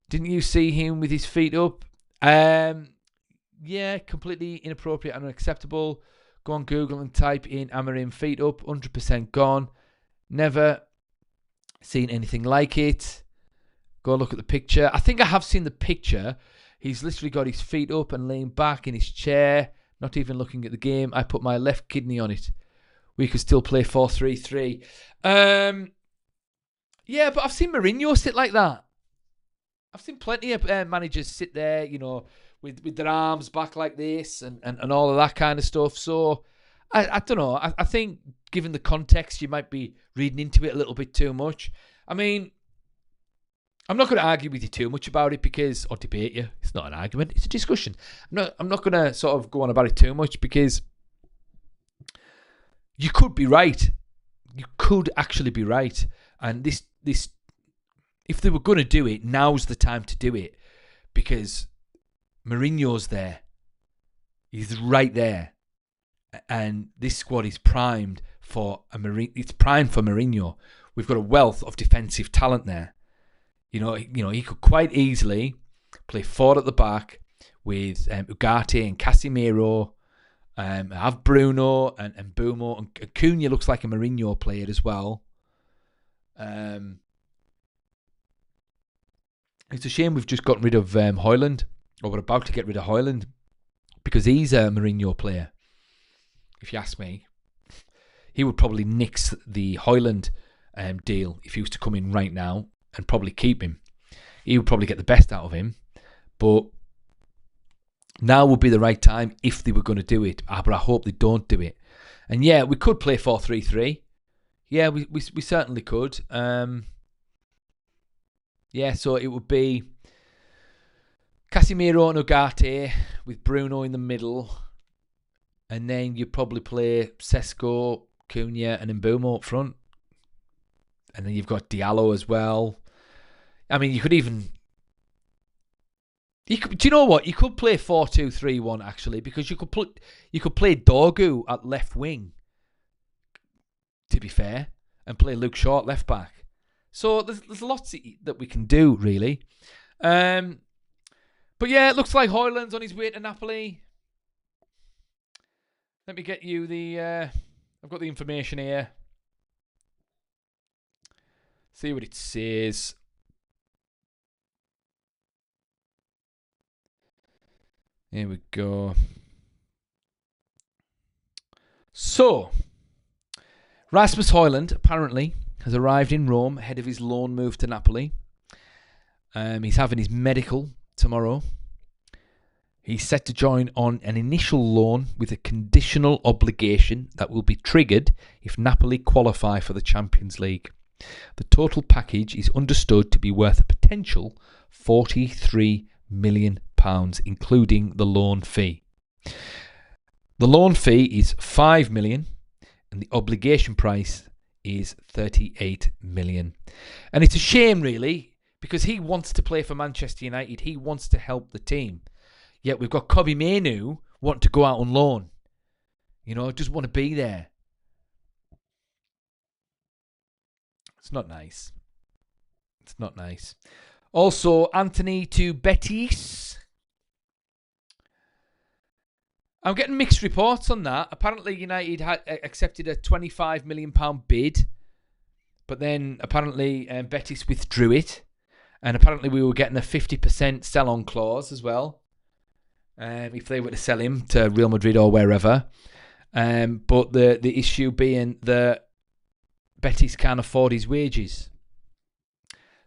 Didn't you see him with his feet up? Yeah, completely inappropriate and unacceptable. Go on Google and type in Amorim feet up. 100% gone. Never seen anything like it. Go look at the picture. I think I have seen the picture. He's literally got his feet up and laying back in his chair, not even looking at the game. I put my left kidney on it. We could still play 4-3-3. Yeah, but I've seen Mourinho sit like that. I've seen plenty of managers sit there, with their arms back like this and all of that kind of stuff. So, I don't know. I think, given the context, you might be reading into it a little bit too much. I mean, I'm not going to argue with you too much about it or debate you. It's not an argument. It's a discussion. I'm not going to sort of go on about it too much because you could be right. You could actually be right. And this if they were going to do it, now's the time to do it because Mourinho's there. He's right there. And this squad is primed for it's primed for Mourinho. We've got a wealth of defensive talent there. He could quite easily play 4 at the back with Ugarte and Casemiro, have Bruno and Mbeumo, and Cunha looks like a Mourinho player as well. It's a shame we've just gotten rid of Højlund, or we're about to get rid of Højlund, because he's a Mourinho player. If you ask me, he would probably nix the Højlund deal if he was to come in right now and probably keep him. He would probably get the best out of him, but now would be the right time if they were going to do it. But I hope they don't do it. And yeah, we could play 4-3-3. Yeah, we certainly could. Yeah, so it would be Casemiro and Ugarte with Bruno in the middle. And then you'd probably play Sesko, Cunha and Mbeumo up front. And then you've got Diallo as well. I mean, you could even... do you know what? You could play 4-2-3-1 actually, because you could play Dorgu at left wing, to be fair, and play Luke Shaw at left back. So there's lots that we can do, really. But yeah, it looks like Højlund's on his way to Napoli. Let me get you I've got the information here. See what it says. Here we go. So, Rasmus Højlund apparently has arrived in Rome ahead of his loan move to Napoli. He's having his medical tomorrow. He's set to join on an initial loan with a conditional obligation that will be triggered if Napoli qualify for the Champions League. The total package is understood to be worth a potential £43 million, including the loan fee. The loan fee is £5 million and the obligation price is £38 million. And it's a shame, really, because he wants to play for Manchester United. He wants to help the team. Yet we've got Kobbie Mainoo wanting to go out on loan. Just want to be there. It's not nice. It's not nice. Also, Anthony to Betis. I'm getting mixed reports on that. Apparently, United had accepted a £25 million bid, but then apparently Betis withdrew it, and apparently we were getting a 50% sell-on clause as well, if they were to sell him to Real Madrid or wherever. But the issue being that Betis can't afford his wages.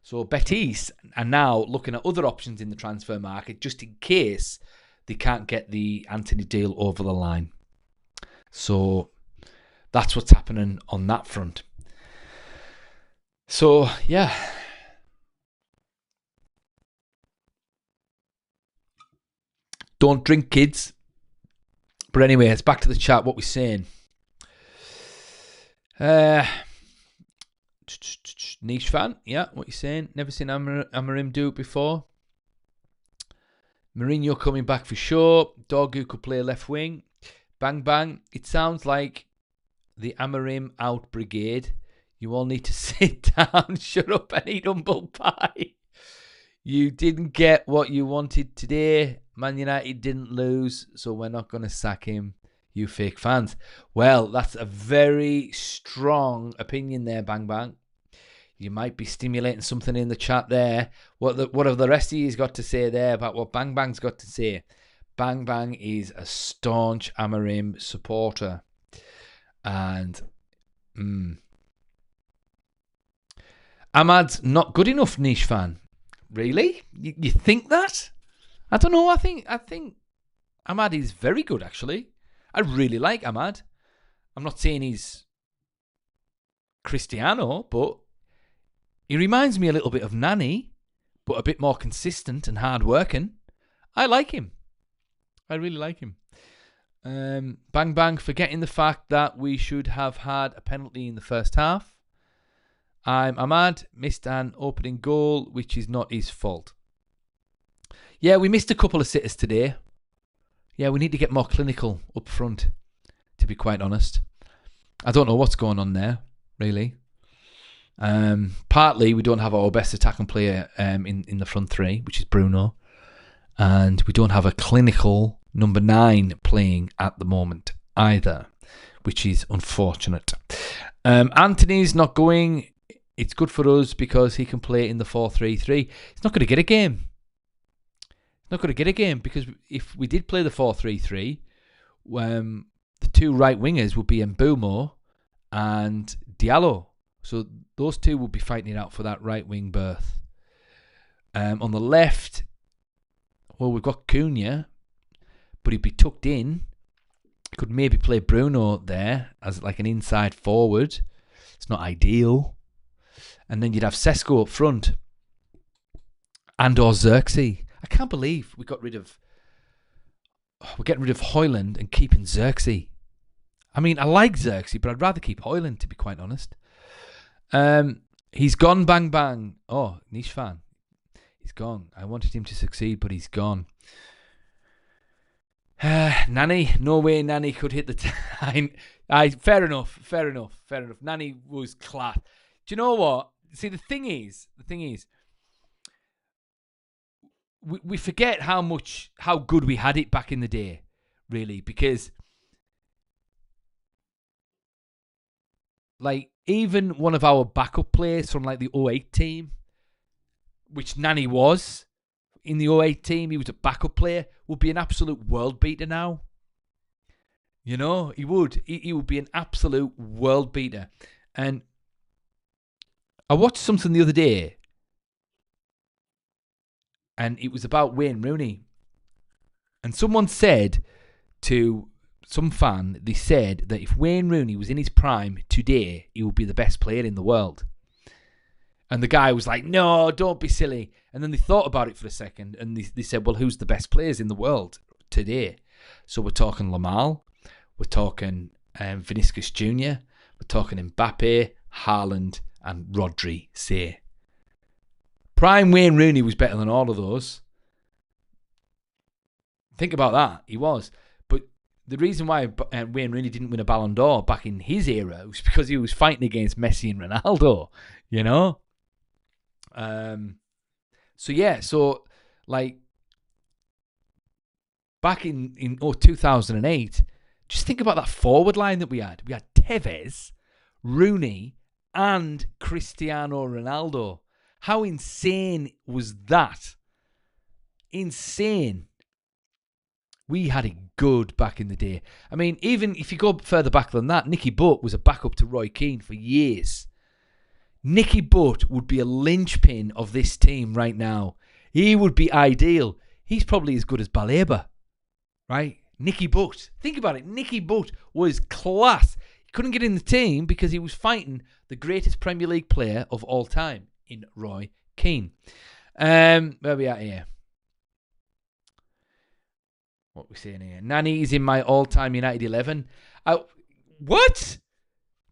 So Betis are now looking at other options in the transfer market just in case they can't get the Antony deal over the line. So that's what's happening on that front. So, yeah. Don't drink, kids. But anyway, it's back to the chat. What we're saying. Niche fan. Yeah, what you saying? Never seen Amorim do it before. Mourinho coming back for sure. Dorgu could play left wing. Bang, bang. It sounds like the Amorim out brigade. You all need to sit down, shut up and eat humble pie. You didn't get what you wanted today. Man United didn't lose, so we're not going to sack him, you fake fans. Well, that's a very strong opinion there, Bang Bang. You might be stimulating something in the chat there. What have the rest of you got to say there about what Bang Bang's got to say? Bang Bang is a staunch Amorim supporter. And Ahmad's not good enough, niche fan. Really? You think that? I don't know. I think Ahmad is very good, actually. I really like Ahmad. I'm not saying he's Cristiano, but he reminds me a little bit of Nani, but a bit more consistent and hard-working. I like him. I really like him. Bang Bang, forgetting the fact that we should have had a penalty in the first half. Ahmad missed an opening goal, which is not his fault. Yeah, we missed a couple of sitters today. Yeah, we need to get more clinical up front, to be quite honest. I don't know what's going on there, really. Partly, we don't have our best attacking player in the front three, which is Bruno. And we don't have a clinical number 9 playing at the moment either, which is unfortunate. Anthony's not going. It's good for us because he can play in the 4-3-3. He's not going to get a game. Not going to get a game because if we did play the 4-3-3, the two right wingers would be Mbeumo and Diallo. So those two would be fighting it out for that right wing berth. On the left, well, we've got Cunha, but he'd be tucked in. Could maybe play Bruno there as like an inside forward. It's not ideal. And then you'd have Sesko up front. And/or Xerxes. I can't believe we're getting rid of Højlund and keeping Xerxes. I mean, I like Xerxes, but I'd rather keep Højlund, to be quite honest. He's gone, Bang Bang. Oh, niche fan. He's gone. I wanted him to succeed, but he's gone. Nani, no way Nani could hit the time. Fair enough. Nani was class. Do you know what? See, the thing is, we forget how good we had it back in the day, really, because like even one of our backup players from like the 08 team, which Nani was in the 08 team, he was a backup player, would be an absolute world beater now. You know, he would. He would be an absolute world beater. And I watched something the other day, and it was about Wayne Rooney. And someone said to some fan, they said that if Wayne Rooney was in his prime today, he would be the best player in the world. And the guy was like, no, don't be silly. And then they thought about it for a second, and they said, well, who's the best players in the world today? So we're talking Lamal, we're talking Vinicius Jr., we're talking Mbappe, Haaland, and Rodri, say. Prime Wayne Rooney was better than all of those. Think about that. He was. But the reason why Wayne Rooney didn't win a Ballon d'Or back in his era was because he was fighting against Messi and Ronaldo, you know? So like back in 2008, just think about that forward line that we had. We had Tevez, Rooney, and Cristiano Ronaldo. How insane was that? Insane. We had it good back in the day. I mean, even if you go further back than that, Nicky Butt was a backup to Roy Keane for years. Nicky Butt would be a linchpin of this team right now. He would be ideal. He's probably as good as Baleba, right? Nicky Butt. Think about it. Nicky Butt was class. He couldn't get in the team because he was fighting the greatest Premier League player of all time in Roy Keane. Where are we at here? What are we saying here? Nani is in my all-time United 11. What?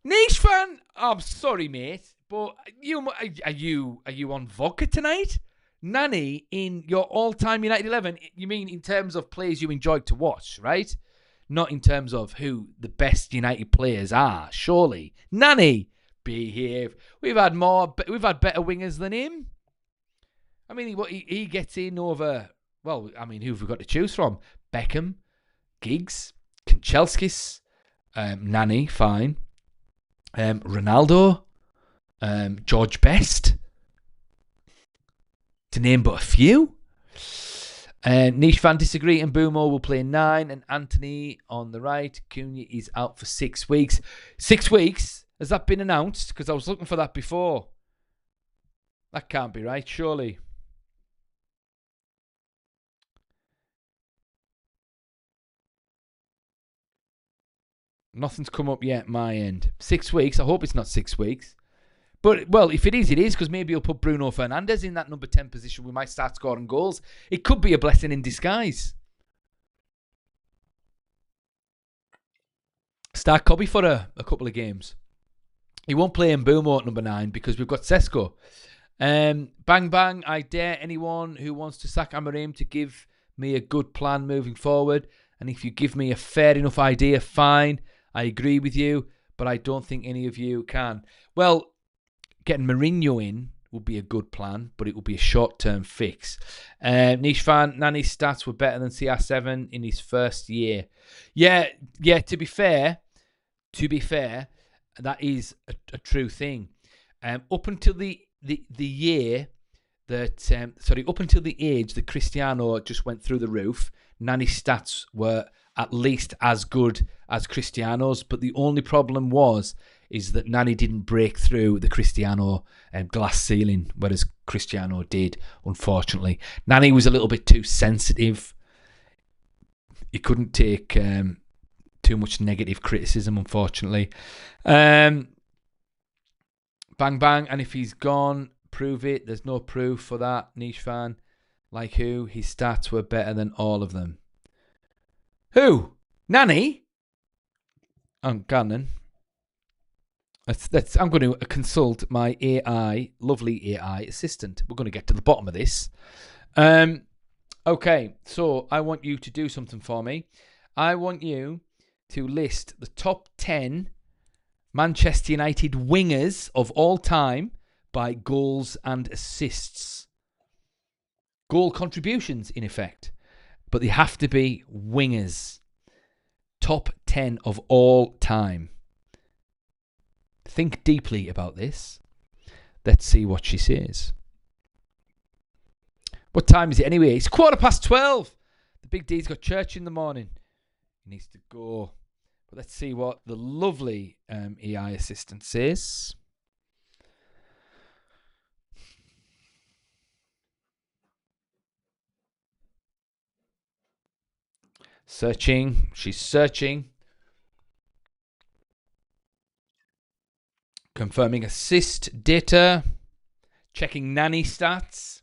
Niche fan? Oh, I'm sorry, mate, but are you on vodka tonight? Nani in your all-time United 11? You mean in terms of players you enjoyed to watch, right? Not in terms of who the best United players are. Surely, Nani, behave. We've had better wingers than him. I mean, he gets in over. Well, I mean, who have we got to choose from? Beckham, Giggs, Kanchelskis, Nani, fine. Ronaldo, George Best, to name but a few. Niche fan disagree, and Boomo will play 9, and Anthony on the right. Cunha is out for 6 weeks. 6 weeks? Has that been announced? Because I was looking for that before. That can't be right, surely. Nothing's come up yet, my end. 6 weeks. I hope it's not 6 weeks. But, well, if it is, it is, because maybe he'll put Bruno Fernandes in that number 10 position. We might start scoring goals. It could be a blessing in disguise. Start Cobby for a couple of games. He won't play in Boomo at number 9 because we've got Sesko. Bang, bang. I dare anyone who wants to sack Amorim to give me a good plan moving forward. And if you give me a fair enough idea, fine. I agree with you, but I don't think any of you can. Well, getting Mourinho in would be a good plan, but it will be a short-term fix. Niche fan, Nani's stats were better than CR7 in his first year. Yeah. To be fair, that is a true thing. Up until the year that, up until the age that Cristiano just went through the roof, Nani's stats were at least as good as Cristiano's, but the only problem is that Nani didn't break through the Cristiano glass ceiling, whereas Cristiano did, unfortunately. Nani was a little bit too sensitive. He couldn't take too much negative criticism, unfortunately. Bang, bang, and if he's gone, prove it. There's no proof for that, niche fan. Like who? His stats were better than all of them. Who? Nani? I'm Gannon. I'm going to consult my AI, lovely AI assistant. We're going to get to the bottom of this. Okay, so I want you to do something for me. I want you to list the top 10 Manchester United wingers of all time by goals and assists. Goal contributions, in effect. But they have to be wingers. Top 10 of all time. Think deeply about this. Let's see what she says. What time is it anyway? It's 12:15. The Big D's got church in the morning. He needs to go. But let's see what the lovely AI assistant says. Searching. She's searching. Confirming assist data. Checking Nani stats.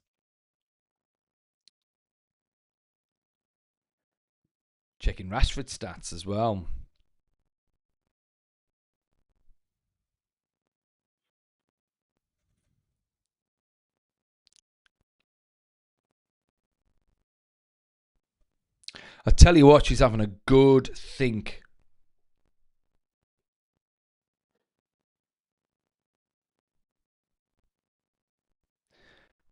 Checking Rashford stats as well. I tell you what, she's having a good think.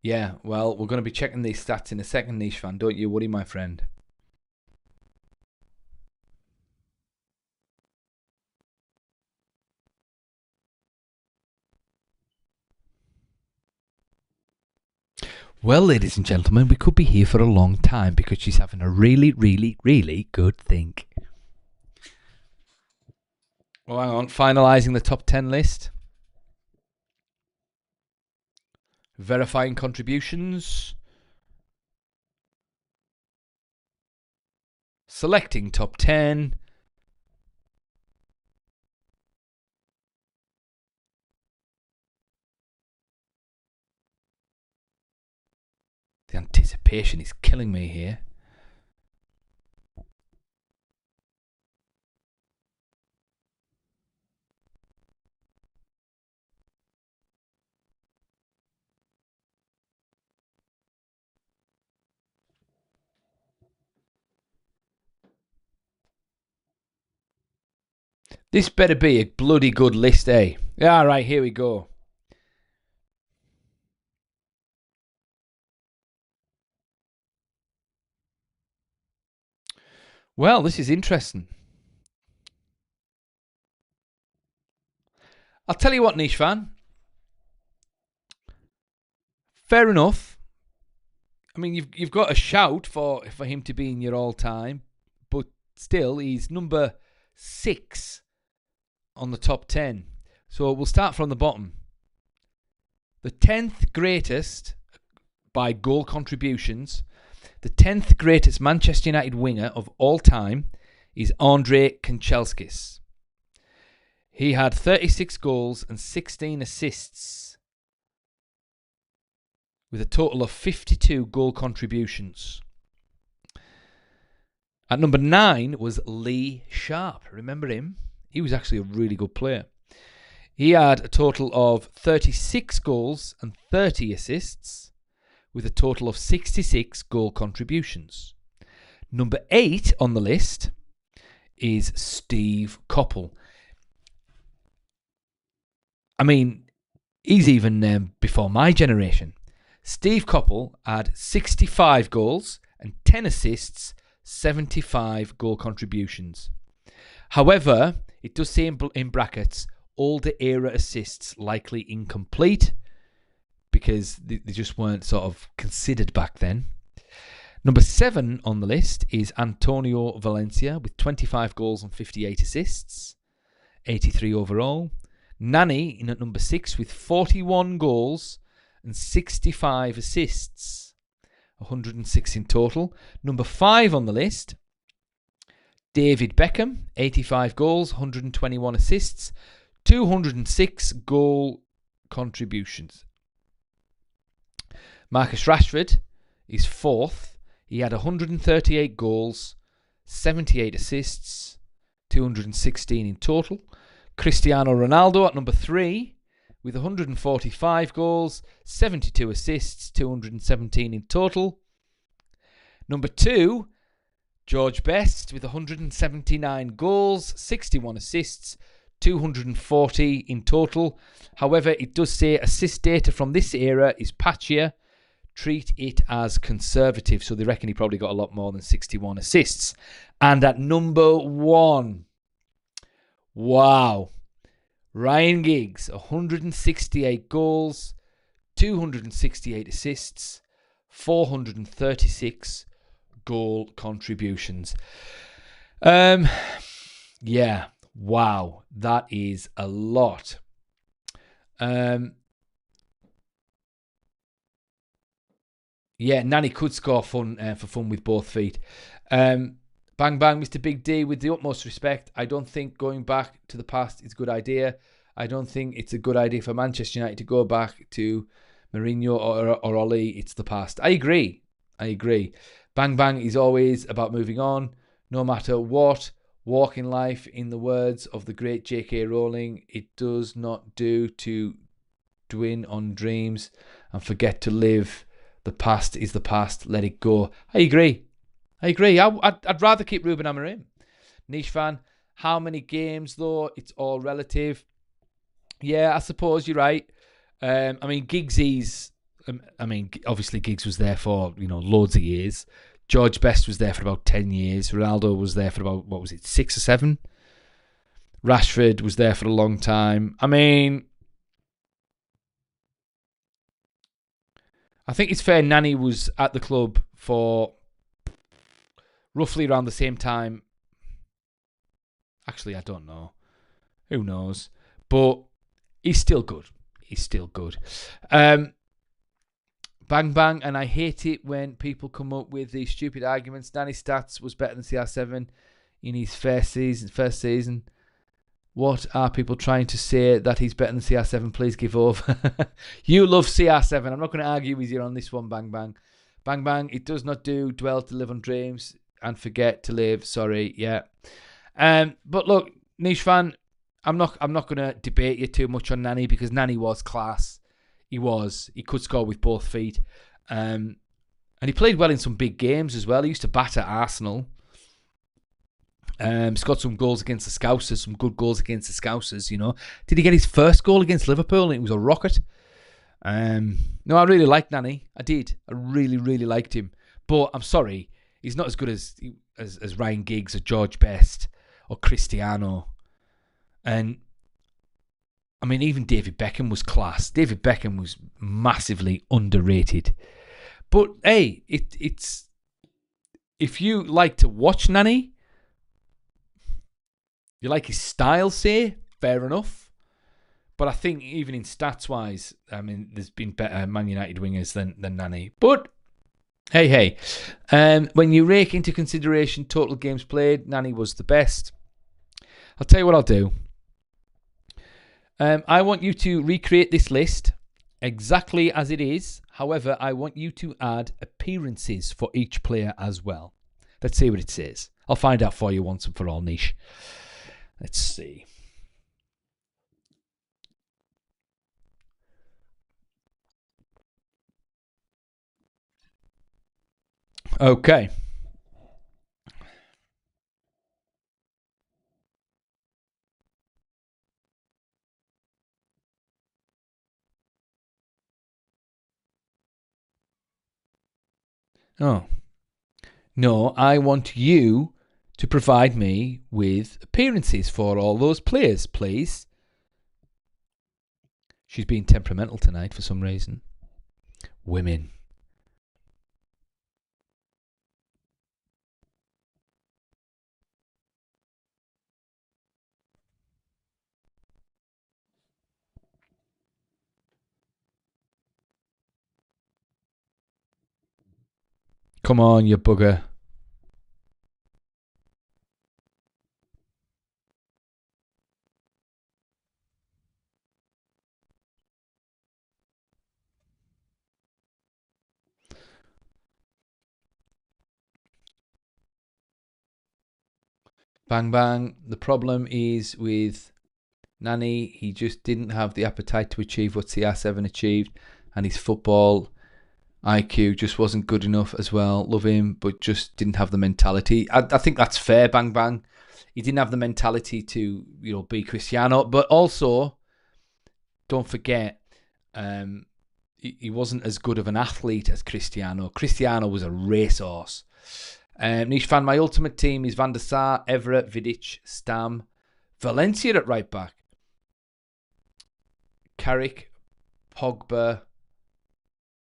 Yeah, well, we're going to be checking these stats in a second, niche fan. Don't you worry, my friend. Well, ladies and gentlemen, we could be here for a long time because she's having a really, really, really good think. Oh, hang on. Finalising the top 10 list. Verifying contributions. Selecting top 10. The anticipation is killing me here. This better be a bloody good list, eh? Yeah, right, here we go. Well, this is interesting. I'll tell you what, niche fan. Fair enough. I mean, you've got a shout for him to be in your all-time, but still, he's number 6 on the top 10. So we'll start from the bottom. The 10th greatest by goal contributions, the 10th greatest Manchester United winger of all time is Andrei Kanchelskis. He had 36 goals and 16 assists with a total of 52 goal contributions. At number 9 was Lee Sharp. Remember him? He was actually a really good player. He had a total of 36 goals and 30 assists with a total of 66 goal contributions. Number 8 on the list is Steve Coppell. I mean, he's even before my generation. Steve Coppell had 65 goals and 10 assists, 75 goal contributions. However, it does say in brackets, older era assists likely incomplete because they just weren't sort of considered back then. Number 7 on the list is Antonio Valencia with 25 goals and 58 assists, 83 overall. Nani in at number 6 with 41 goals and 65 assists, 106 in total. Number 5 on the list, David Beckham, 85 goals, 121 assists, 206 goal contributions. Marcus Rashford is 4th. He had 138 goals, 78 assists, 216 in total. Cristiano Ronaldo at number 3 with 145 goals, 72 assists, 217 in total. Number 2, George Best with 179 goals, 61 assists, 240 in total. However, it does say assist data from this era is patchier. Treat it as conservative. So they reckon he probably got a lot more than 61 assists. And at number 1, wow, Ryan Giggs, 168 goals, 268 assists, 436 goal contributions. Yeah, wow, that is a lot. Yeah, Nani could score for fun with both feet. Bang bang, Mr. Big D, with the utmost respect, I don't think going back to the past is a good idea. I don't think it's a good idea for Manchester United to go back to Mourinho or Oli. It's the past. I agree. Bang bang is always about moving on, no matter what. Walk in life, in the words of the great J.K. Rowling, it does not do to dwin on dreams and forget to live. The past is the past. Let it go. I agree. I'd rather keep Ruben Amorim. Niche fan. How many games, though? It's all relative. Yeah, I suppose you're right. I mean, obviously Giggs was there for, loads of years. George Best was there for about 10 years. Ronaldo was there for about, 6 or 7? Rashford was there for a long time. I mean, I think it's fair Nani was at the club for roughly around the same time. Actually, I don't know. Who knows? But he's still good. He's still good. Bang bang, and I hate it when people come up with these stupid arguments. Danny Stats was better than CR7 in his first season. What are people trying to say that he's better than CR7? Please give over. You love CR7. I'm not going to argue with you on this one, bang bang. Bang bang, it does not do dwell to live on dreams and forget to live. Sorry, yeah. But look, Niche fan, I'm not going to debate you too much on Nani because Nani was class. He could score with both feet. And he played well in some big games as well. He used to batter Arsenal. He's got some goals against the Scousers, some good goals against the Scousers, you know. Did he get his first goal against Liverpool? And it was a rocket. No, I really liked Nani. I did. I really, really liked him. But I'm sorry, he's not as good as Ryan Giggs or George Best or Cristiano. And I mean, even David Beckham was class. David Beckham was massively underrated. But hey, it's if you like to watch Nani, you like his style, say, fair enough. But I think even in stats-wise, I mean, there's been better Man United wingers than Nani. But hey. When you rake into consideration total games played, Nani was the best. I'll tell you what I'll do. I want you to recreate this list exactly as it is. However, I want you to add appearances for each player as well. Let's see what it says. I'll find out for you once and for all, Niche. Let's see. Okay. Oh. No, I want you to provide me with appearances for all those players, please. She's being temperamental tonight for some reason. Women. Come on, you bugger. Bang bang. The problem is with Nani, he just didn't have the appetite to achieve what CR7 achieved, and his football IQ just wasn't good enough as well. Love him, but just didn't have the mentality. I think that's fair, bang bang. He didn't have the mentality to, be Cristiano, but also don't forget, he wasn't as good of an athlete as Cristiano. Cristiano was a racehorse. Niche fan, my ultimate team is Van der Sar, Evra, Vidic, Stam, Valencia at right back, Carrick, Pogba,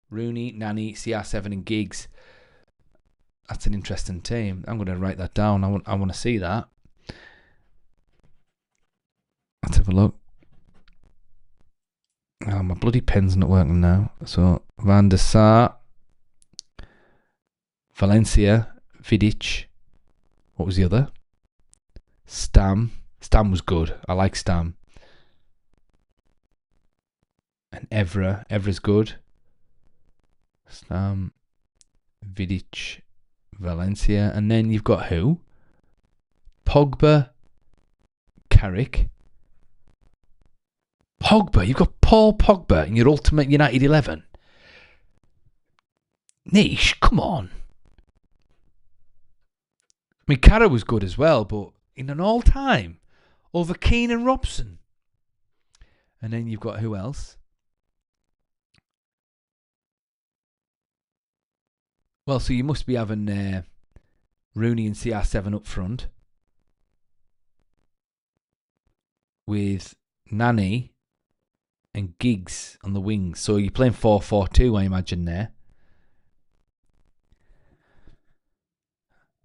Rooney, Nani, CR7 and Giggs. That's an interesting team. I'm going to write that down. I want to see that. Let's have a look. Oh, my bloody pen's not working now. So, Van der Sar, Valencia, Vidic. What was the other? Stam. Stam was good. I like Stam. And Evra. Evra's good. Stam, Vidic, Valencia. And then you've got who? Pogba, Carrick. Pogba. You've got Paul Pogba in your ultimate United 11. Niche, come on. I mean, Carra was good as well, but in an all-time over Keane and Robson. And then you've got who else? Well, so you must be having Rooney and CR7 up front with Nani and Giggs on the wings. So you're playing 4-4-2, I imagine, there.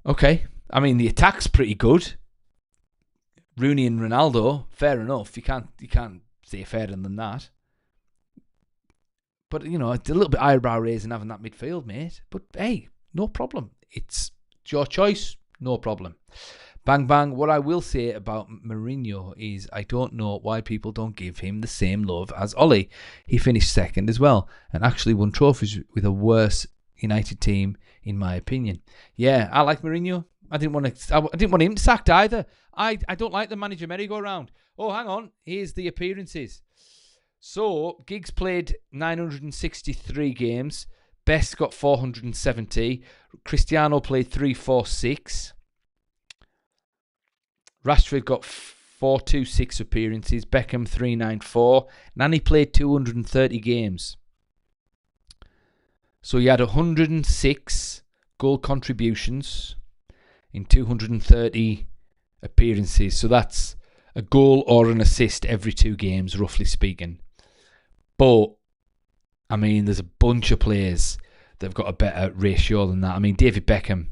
Okay. I mean, the attack's pretty good. Rooney and Ronaldo, fair enough. You can't say fairer than that. But, it's a little bit eyebrow raising having that midfield, mate. But, hey, no problem. It's your choice, no problem. Bang, bang. What I will say about Mourinho is I don't know why people don't give him the same love as Ollie. He finished second as well and actually won trophies with a worse United team, in my opinion. Yeah, I like Mourinho. I didn't want him sacked either. I don't like the manager merry-go-round. Oh, hang on. Here's the appearances. So, Giggs played 963 games. Best got 470. Cristiano played 346. Rashford got 426 appearances. Beckham 394. Nani played 230 games. So he had 106 goal contributions in 230 appearances. So that's a goal or an assist every 2 games, roughly speaking. But, I mean, there's a bunch of players that have got a better ratio than that. I mean, David Beckham,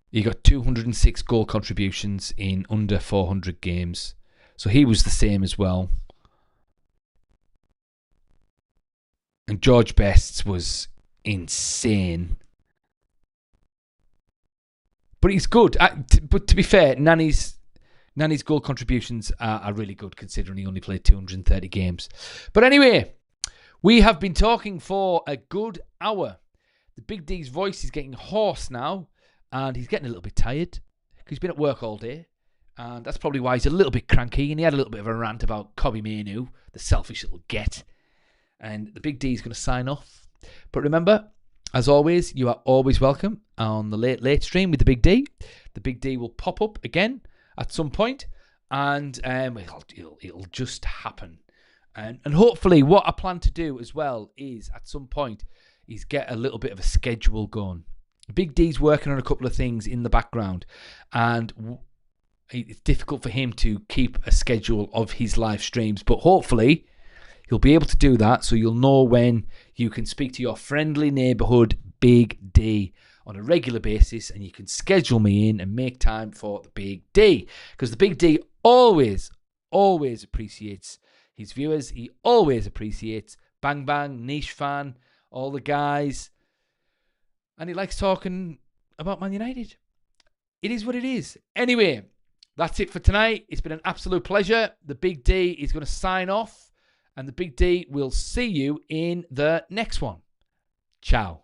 he got 206 goal contributions in under 400 games. So he was the same as well. And George Best's was insane. But he's good. But to be fair, Nani's goal contributions are really good considering he only played 230 games. But anyway, we have been talking for a good hour. The Big D's voice is getting hoarse now. And he's getting a little bit tired because he's been at work all day. And that's probably why he's a little bit cranky. And he had a little bit of a rant about Kobbie Mainoo, the selfish little get. And the Big D is going to sign off. But remember, as always, you are always welcome on the late stream with the Big D. The Big D will pop up again at some point. And it'll just happen. And hopefully what I plan to do as well is at some point is get a little bit of a schedule going. Big D's working on a couple of things in the background, and it's difficult for him to keep a schedule of his live streams, but hopefully he'll be able to do that, so you'll know when you can speak to your friendly neighbourhood Big D on a regular basis, and you can schedule me in and make time for the Big D, because the Big D always appreciates his viewers. He always appreciates Bang Bang, Niche Fan, all the guys. And he likes talking about Man United. It is what it is. Anyway, that's it for tonight. It's been an absolute pleasure. The Big D is going to sign off. And the Big D will see you in the next one. Ciao.